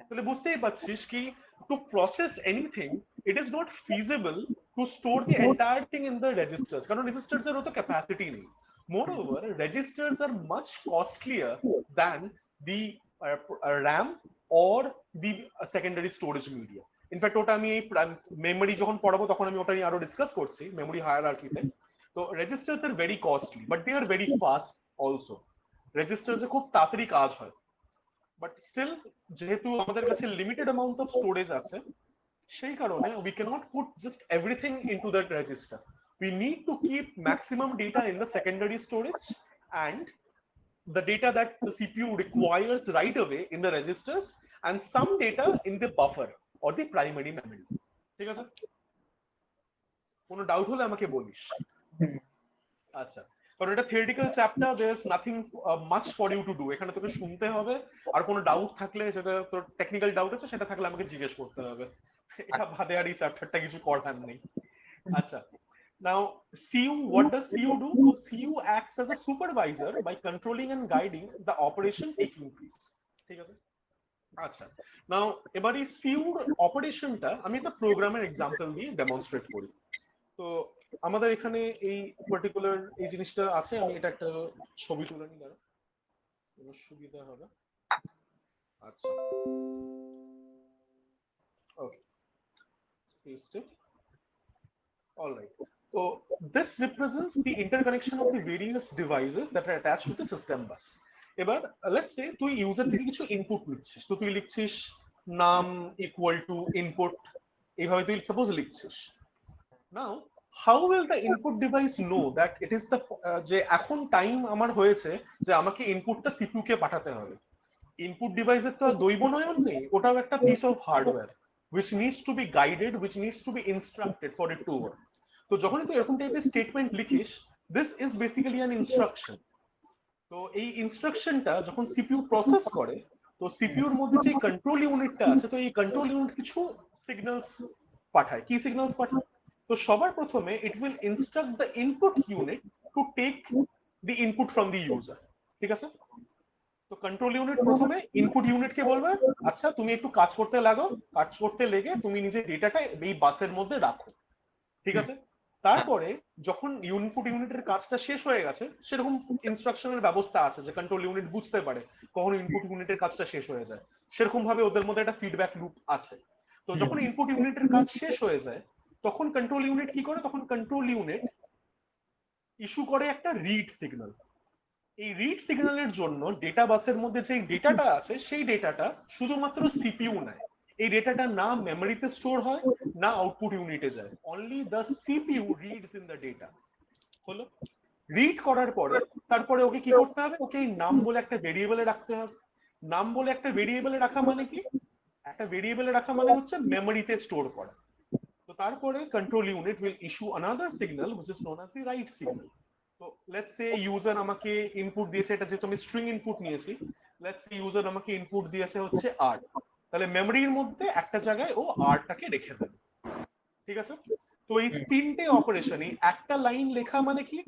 S2: তাহলে বুঝতেই পারছিস কি, to process anything it is not feasible two store the entire thing in the registers, কারণ রেজিস্টার্স এর অত ক্যাপাসিটি নেই। Moreover, registers are much costlier than the RAM or the secondary storage media. In fact, ওটা আমি memory যখন পড়াবো তখন আমি ওটা নিয়ে আরো ডিসকাস করছি মেমোরি হায়ারার্কিতে। তো registers are very costly, but they are very fast also. রেজিস্টার্সে খুব তাড়াতাড়ি কাজ হয়, বাট স্টিল যেহেতু আমাদের কাছে লিমিটেড অ্যামাউন্ট অফ স্টোরেজ আছে, সেই কারণে we cannot put just everything into that register. We need to keep maximum data in the secondary storage and the data that the CPU requires right away in the registers, and some data in the buffer or the primary memory. ঠিক আছে, কোনো doubt হলে আমাকে বলিস। আচ্ছা, কারণ এটা theoretical chapter, there is nothing much for you to do. এখানে তোকে শুনতে হবে, আর কোনো ডাউট থাকলে, সেটা তোর টেকনিক্যাল ডাউট আছে, সেটা থাকলে আমাকে জিজ্ঞেস করতে হবে। এটা বাদে আর এই চ্যাপ্টারটা কিছু করার নেই। আচ্ছা, now CU, what does CU do? So CU acts as a supervisor by controlling and guiding the operation taking place. ঠিক আছে, আচ্ছা, নাও এবার এই সিউর অপারেশনটা আমি একটা প্রোগ্রামের এক্সাম্পল দিয়ে ডেমনস্ট্রেট করি। তো আমাদের এখানে এই পার্টিকুলার এই জিনিসটা আছে, আমি এটা একটা ছবি তুলে নিই, দাঁড়া সুবিধা হবে। আচ্ছা, ওকে, paste it. All right. So this represents the interconnection of the various devices that are attached to the system bus. এবার লেটস সে তুই ইউজার থেকে কিছু ইনপুট নিচ্ছিস, তো তুই লিখছিস নাম ইকুয়াল টু ইনপুট, এইভাবে তুই সাপোজ লিখছিস। Now how will the input device know that it is the, যে এখন টাইম আমার হয়েছে যে আমাকে ইনপুটটা সিপিইউ কে পাঠাতে হবে। ইনপুট ডিভাইসের তো দৈব নয়ন নেই, ওটাও একটা piece of hardware which needs to be guided, which needs to be instructed for it to work. তো যখনই তুই এরকম টাইপের statement লিখিস, this is basically an instruction. তো এই ইনস্ট্রাকশনটা যখন সিপিইউ প্রসেস করে, তো সিপিইউর মধ্যে যে কন্ট্রোল ইউনিটটা আছে, তো এই কন্ট্রোল ইউনিট কিছু সিগন্যালস পাঠায়। কি সিগন্যালস পাঠায়? তো সবার প্রথমে it will instruct the input unit to take the input from the user. ঠিক আছে, তো কন্ট্রোল ইউনিট প্রথমে ইনপুট ইউনিটকে বলবে আচ্ছা তুমি একটু কাজ করতে লাগো, কাজ করতে লেগে তুমি নিজের ডেটাটা এই বাসের মধ্যে রাখো। ঠিক আছে, তারপরে যখন ইনপুট ইউনিটের কাজটা শেষ হয়ে গেছে, সেরকম ইনস্ট্রাকশনের ব্যবস্থা আছে যে কন্ট্রোল ইউনিট বুঝতে পারে কখন ইনপুট ইউনিটের কাজটা শেষ হয়ে যায়, সেরকম ভাবে ওদের মধ্যে একটা ফিডব্যাক লুপ আছে। তো যখন ইনপুট ইউনিটের কাজ শেষ হয়ে যায়, তখন কন্ট্রোল ইউনিট কি করে? তখন কন্ট্রোল ইউনিট ইস্যু করে একটা রিড সিগন্যাল। এই রিড সিগন্যালের জন্য ডেটা বাসের মধ্যে যে ডেটাটা আছে, সেই ডেটাটা শুধুমাত্র সিপিইউ নেয়। এই ডেটাটা না মেমোরিতে স্টোর হয়, না আউটপুট ইউনিটে যায়। Only the CPU reads in the data. হলো। রিড করার পরে তারপরে ওকে কি করতে হবে, ওকে এই নাম বলে একটা ভেরিয়েবলে রাখতে হবে। নাম বলে একটা ভেরিয়েবলে রাখা মানে কি, একটা ভেরিয়েবলে রাখা মানে হচ্ছে মেমোরিতে স্টোর করা। তো তারপরে control unit will issue another signal which is known as the right signal. তো লেটস সে ইউজার আমাকে ইনপুট দিয়েছে, এটা যেহেতু আমি স্ট্রিং ইনপুট নিয়েছি, লেটস সে ইউজার আমাকে ইনপুট দিয়েছে হচ্ছে আর, তাহলে মেমোরির মধ্যে একটা জায়গায় ও আরটাকে রেখে দেবে। ঠিক আছে? তো এই তিনটে অপারেশন, এই একটা লাইন লেখা মানে কি,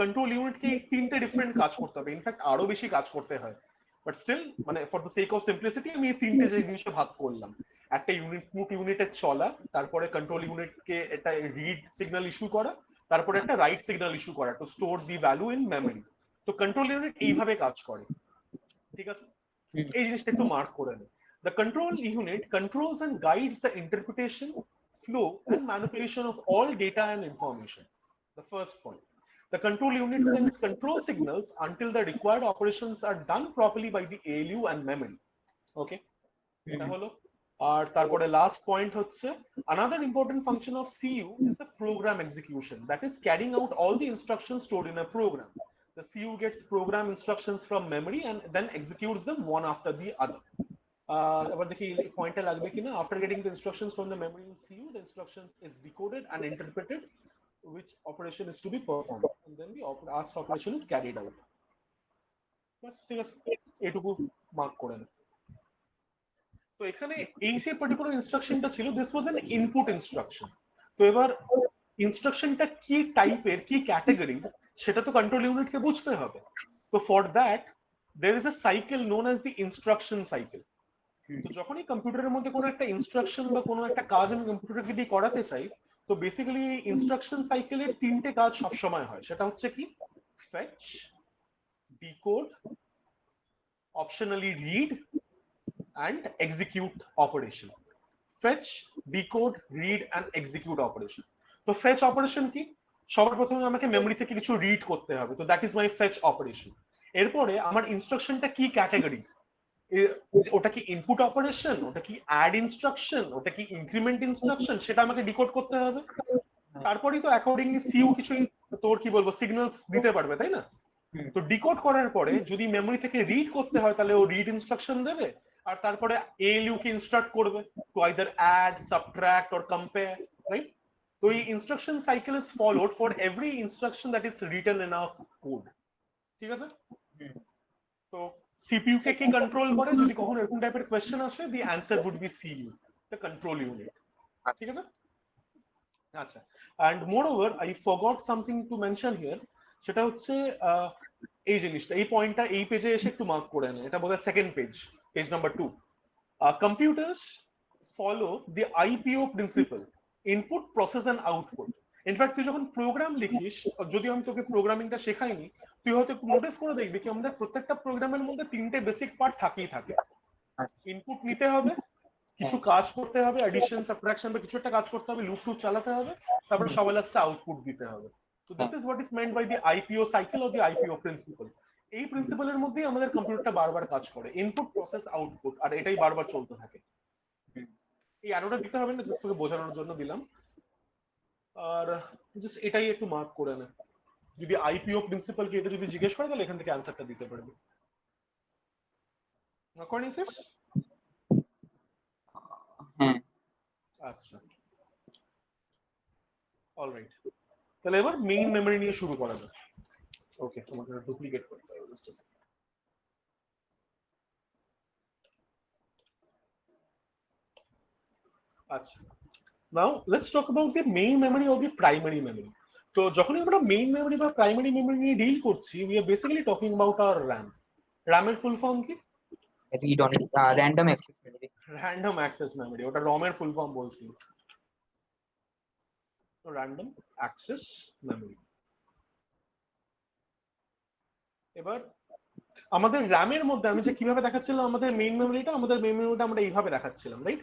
S2: কন্ট্রোল ইউনিটকে এই তিনটে ডিফারেন্ট কাজ করতে হবে, ইনফ্যাক্ট আরো বেশি কাজ করতে হয়, বাট স্টিল মানে for the sake of simplicity আমি এই তিনটে যে জিনিসটা ভাগ করলাম, একটা ইনপুট ইউনিটের চলা, তারপরে কন্ট্রোল ইউনিটকে একটা রিড সিগন্যাল ইস্যু করা, তারপরে একটা রাইট সিগন্যাল ইস্যু করা two store the value in memory. তো কন্ট্রোল ইউনিট এইভাবে কাজ করে। ঠিক আছে? এই জিনিসটা একটু মার্ক করে নেই। The control unit controls and guides the interpretation, flow, and manipulation of all data and information. The first point. The control unit sends control signals until the required operations are done properly by the ALU and memory. Okay? এটা হলো। আর তারপরে last point হচ্ছে, another important function of CU is the program execution, that is carrying out all the instructions stored in a program. The CU gets program instructions from memory and then executes them one after the other. এবার দেখি পয়েন্টটা লাগবে কিনা। After getting the instructions from the memory in CU, the instruction is decoded and interpreted which operation is to be performed, and then the asked operation is carried out. বাস, ঠিক আছে, এটুকু mark করে নেন। তো এখানে এই যে পার্টিকুলার ইনস্ট্রাকশনটা ছিল, this was an input instruction. তো এবার ইনস্ট্রাকশনটা কি টাইপের, কি ক্যাটাগরির, সেটা তো কন্ট্রোল ইউনিটকে বুঝতে হবে। তো for that there is a cycle known as the instruction cycle. তো যখনই কম্পিউটারের মধ্যে কোনো একটা ইনস্ট্রাকশন বা কোনো একটা কাজ আমি কম্পিউটারকে দিয়ে করাতে চাই, তো বেসিক্যালি ইনস্ট্রাকশন সাইকেলের তিনটে কাজ সবসময় হয়। সেটা হচ্ছে কি, fetch, decode, optionally read and execute operation. Fetch, decode, read and execute operation. তো fetch operation কি, সবার প্রথমে আমাকে মেমরি থেকে কিছু রিড করতে হবে, তো that is my fetch operation. এরপরে আমার ইনস্ট্রাকশনটা কি ক্যাটাগরি, ওটা কি ইনপুট অপারেশন, ওটা কি অ্যাড ইনস্ট্রাকশন, ওটা কি ইনক্রিমেন্ট ইনস্ট্রাকশন, সেটা আমাকে ডিকোড করতে হবে। তারপরেই তো অ্যাকর্ডিংলি সিইউ কিছু তোর কি বলবো সিগন্যালস দিতে পারবে, তাই না? তো ডিকোড করার পরে যদি মেমরি থেকে রিড করতে হয় তাহলে ও রিড ইনস্ট্রাকশন দেবে, আর তারপরে এএলইউ কে ইনস্ট্রাক্ট করবে to either add, subtract or compare, right? তো এই instruction cycle is followed for every instruction that is written in a code. ঠিক আছে? তো সিপিইউ কে কি কন্ট্রোল করে, যদি কখনো এরকম টাইপের কোয়েশ্চেন আসে, the answer would be CU, the control unit. ঠিক আছে? আচ্ছা, and moreover I forgot something to mention here, সেটা হচ্ছে এই জিনিসটা, এই পয়েন্টটা এই পেজে এসে একটু মার্ক করে নেয়। এটা বোধহয় second page, page number 2। Computers follow the IPO principal, input, process and output. In fact তুই যখন প্রোগ্রাম লিখিস, যদিও আমি তোকে প্রোগ্রামিংটা শেখাইনি, তুই হয়তো নোটিস করে দেখবি কি আমাদের প্রত্যেকটা প্রোগ্রামের মধ্যে তিনটে বেসিক পার্ট থাকেই থাকে। ইনপুট নিতে হবে, কিছু কাজ করতে হবে, অ্যাডিশন, সাবট্রাকশন বা কিছু একটা কাজ করতে হবে, লুপ টুপ চালাতে হবে, তারপরে সবার লাস্টে আউটপুট দিতে হবে। তো this is what is meant by the IPO cycle or the IPO principle. এই প্রিন্সিপালের মধ্যেই আমাদের কম্পিউটারটা বারবার কাজ করে, ইনপুট, প্রসেস, আউটপুট, আর এটাই বারবার চলতে থাকে। এই অ্যারোটা দিতে হবে না, জাস্ট তোকে বোঝানোর জন্য দিলাম। আর জাস্ট এটাই একটু মার্ক করে নে, যদি আইপিও প্রিন্সিপাল কি এটা যদি জিজ্ঞেস করে তাহলে এখান থেকে অ্যান্সারটা দিতে পারবি। মার্ক করে নিয়েছিস?
S1: হ্যাঁ।
S2: আচ্ছা, অলরাইট, তাহলে এবার মেইন মেমরি নিয়ে শুরু করা যাক। ওকে, তোমাকে ডুপ্লিকেট করতে হবে, জাস্ট আ সেকেন্ড। আচ্ছা, now let's talk about the main memory or the primary memory. তো যখনই আমরা মেইন মেমরি বা প্রাইমারি মেমরি নিয়ে ডিল করছি, we are basically talking about our RAM. র্যামের ফুল ফর্ম কি?
S1: Read on random access memory.
S2: Random access memory, ওটা রমের ফুল ফর্ম বলছি। Random access memory. এবার আমাদের র্যামের মধ্যে আমি যে কিভাবে দেখাচ্ছিলাম আমাদের মেইন মেমরিটা, আমরা এইভাবে দেখাচ্ছিলাম, রাইট?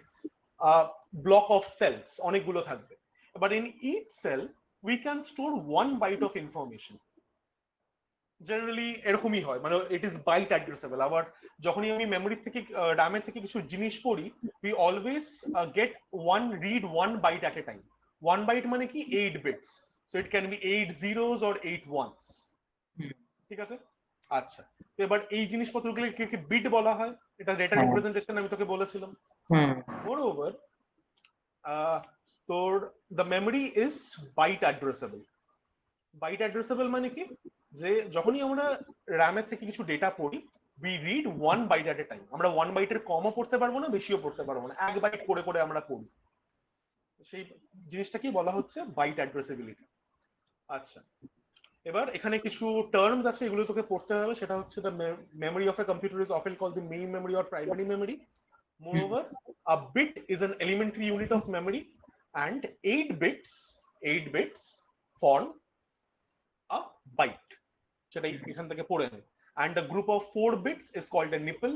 S2: ব্লক অফ সেলস অনেকগুলো থাকবে, এবার in each cell we can store 1 byte of information. Generally এরকমই হয়, মানে ইট ইজ বাইট অ্যাড্রেসেবল। আবার যখনই আমি মেমরি থেকে র্যামের থেকে কিছু জিনিস পড়ি, we always get read 1 byte at a time. 1 byte মানে কি 8 bits. So it can be 8 zeros or 8 ones,
S1: হুম,
S2: ঠিক আছে? আচ্ছা, তো এবার এই জিনিসপত্রগুলোকে বিট বলা হয়, এটা ডেটা
S1: হ্যাঁ,
S2: রিপ্রেজেন্টেশন আমি তোকে বলেছিলাম।
S1: হুম,
S2: মোরওভার তোর the memory is byte addressable. Byte addressable মানে কি, যে যখনই আমরা র্যামের থেকে কিছু ডেটা পড়ি, we read 1 byte at a time. আমরা 1 বাইটের কমও পড়তে পারবো না, বেশিও পড়তে পারবো না, 1 বাইট করে করে আমরা পড়ি। সেই জিনিসটাকেই বলা হচ্ছে বাইট অ্যাড্রেসেবিলিটি। আচ্ছা, এবার এখানে কিছু টার্মস আছে, এগুলো তোকে পড়তে হবে। সেটা হচ্ছে the memory of a computer is often called the main memory or primary memory.
S1: Hmm,
S2: Moreover, a bit is an elementary unit of memory, and 8 bits form a byte. সেটাই
S1: হুম,
S2: এখান থেকে পড়ে নে। And a group of 4 bits is called a nibble.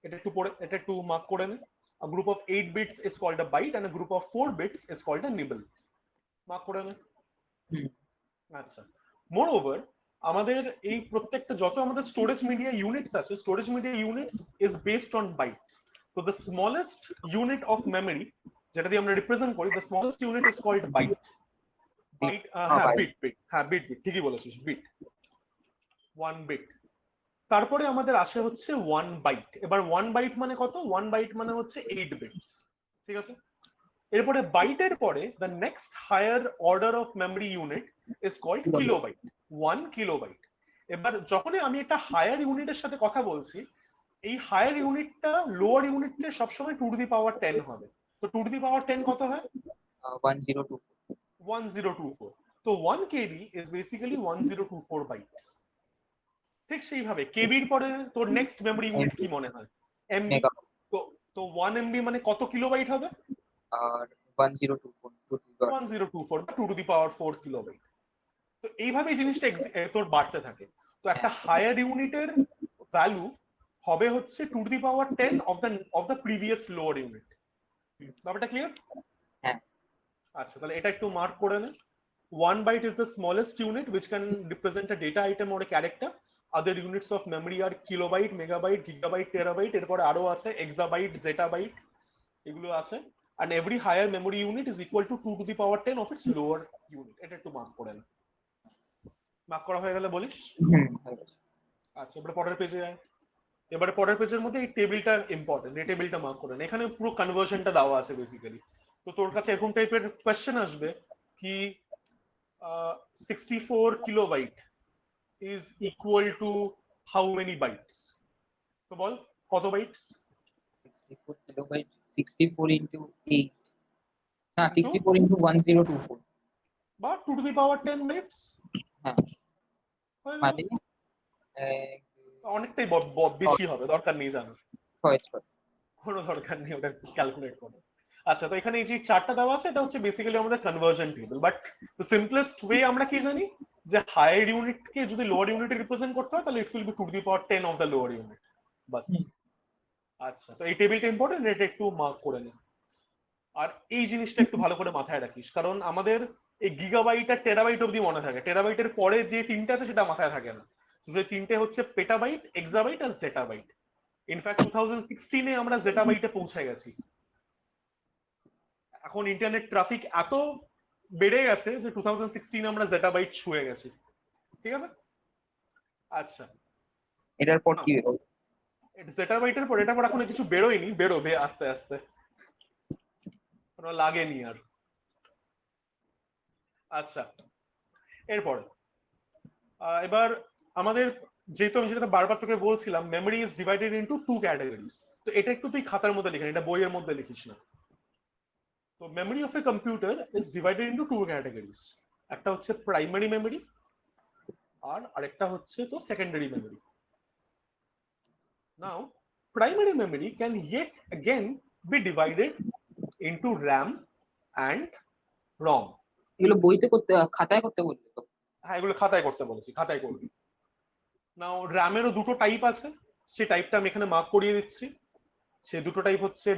S2: এটা একটু mark করে নে। A group of 8 bits is called a byte, and a group of 4 bits is called a nibble. Mark করে নে।
S1: হুম,
S2: আচ্ছা, মোরওভার আমাদের এই প্রত্যেকটা যত আমাদের স্টোরেজ মিডিয়া ইউনিটস আছে, storage media units is based on bytes. তো the smallest unit of memory, যেটা দিয়ে আমরা রিপ্রেজেন্ট করি, the smallest unit is called byte.
S1: Bit,
S2: byte,
S1: হ্যাঁ,
S2: হ্যাঁ,
S1: ভাই,
S2: বিট, ঠিকই বলেছিস, বিট, 1 বিট। তারপরে আমাদের আসে হচ্ছে 1 বাইট। এবার 1 বাইট মানে কত? 1 বাইট মানে হচ্ছে 8 বিটস, ঠিক আছে? এরপরে বাইটের পরে the next higher order of memory unit is called kilobyte, 1 kilobyte. এবার যখনই আমি একটা হায়ার ইউনিটের সাথে কথা বলছি, এই হায়ার ইউনিটটা লোয়ার ইউনিটে সবসময় 2 টু দি পাওয়ার 10 হবে। তো 2 টু দি পাওয়ার 10 কত হয়?
S1: 1024।
S2: 1024। তো 1 KB ইজ বেসিক্যালি 1024 বাইটস। ঠিক সেইভাবে কেবির পরে তোর নেক্সট মেমরি ইউনিট কি মনে হয়? এমবি।
S1: মেগা,
S2: তো তো 1 MB মানে কত কিলোবাইট হবে?
S1: আর 1024
S2: 1024 বা 2 টু দি পাওয়ার 4 কিলোবাইট। তো এইভাবে এই জিনিসটা তোর বাড়তে থাকে। তো একটা
S1: হ্যাঁ,
S2: হায়ার ইউনিটের ভ্যালু হবে হচ্ছে 2 to the power 10 of the previous lower unit.
S1: Hmm,
S2: ব্যাপারটা ক্লিয়ার?
S1: হ্যাঁ,
S2: আচ্ছা, তাহলে এটা একটু মার্ক করে নে। 1 byte is the smallest unit which can represent a data item or a character. Other units of memory are kilobyte, megabyte, gigabyte, terabyte, এরপরে আরো আছে exabyte, zettabyte, এগুলো আছে। And every higher memory unit is equal to 2 to the power 10 of its lower unit. এটা একটু mark করে নে। Mark করা হয়ে গেলে বলিস।
S1: হুম, হয়ে গেছে।
S2: আচ্ছা, এবারে পরের পেজে আয়। এবারে পরের পেজের মধ্যে এই টেবিলটা ইম্পর্টেন্ট, এই টেবিলটা মার্ক করে নে। এখানে পুরো কনভার্সনটা দেওয়া আছে বেসিক্যালি। তো তোর কাছে এরকম টাইপের কোয়েশ্চেন আসবে কি 64 kilobyte is equal to how many bytes? তো বল কত বাইটস?
S1: 64 কিলোবাইট, 64 ইন্টু 8, না,
S2: ইন্টু
S1: 64 ইন্টু 1024।
S2: বা 2 to the power 10 বাইটস
S1: হ্যাঁ,
S2: হয়ে গেল।
S1: মানে
S2: অনেকটাই বেশি হবে, দরকার নেই জানার,
S1: 6
S2: কোনো দরকার নেই ওটা ক্যালকুলেট করার। আচ্ছা, তো এখানে এই যে চারটা দেওয়া আছে, এটা হচ্ছে বেসিক্যালি আমাদের conversion table. But the simplest way আমরা কি জানি, যে হায়ার ইউনিটকে যদি লোয়ার ইউনিটে রিপ্রেজেন্ট করতে হয়, তাহলে it will be 2 to the power 10 of the lower unit, বাস। আচ্ছা, তো এই টেবিলটা ইম্পর্টেন্ট, এটা একটু মার্ক করে নে। আর এই জিনিসটা একটু ভালো করে মাথায় রাখিস, কারণ আমাদের এই গিগাবাইট আর টেরাবাইট অব্দি মনে থাকে, টেরাবাইটের পরে যে তিনটে আছে সেটা মাথায় থাকে না। যে তিনটে হচ্ছে পেটাবাইট, এক্সাবাইট আর জেটাবাইট। ইনফ্যাক্ট 2016-এ আমরা জেটাবাইটে পৌঁছে গেছি। এখন ইন্টারনেট ট্রাফিক এত বেড়ে গেছে যে 2016 আমরা জেটাবাইট ছুঁয়ে গেছি, ঠিক আছে? আচ্ছা,
S1: এটার পর
S2: না,
S1: কি বেরোবে?
S2: জেটাবাইটের পর এটা পর এখনো কিছু বেরোয়নি, বেরোবে আস্তে আস্তে, কোনো লাগেনি আর। আচ্ছা, এরপরে এবার আমাদের, যেহেতু আমি যেটা বারবার তোকে বলছিলাম, memory is divided into 2 categories. তো এটা একটু তুই খাতার মধ্যে লিখে, এটা বইয়ের মধ্যে লিখিস না। তো memory of a computer is divided into 2 categories. একটা হচ্ছে প্রাইমারি মেমোরি, আর আরেকটা হচ্ছে তো secondary memory. Now primary memory can yet again be divided into RAM and ROM.
S1: এগুলো বইতে করতে, খাতায় করতে বললি তো?
S2: হ্যাঁ, এগুলো খাতায় করতে বলেছি, খাতায় করবি। নাও র্যামেরও দুটো টাইপ আছে, সেই টাইপটা আমি এখানে মার্ক করিয়ে দিচ্ছি। সে দুটো টাইপ হচ্ছে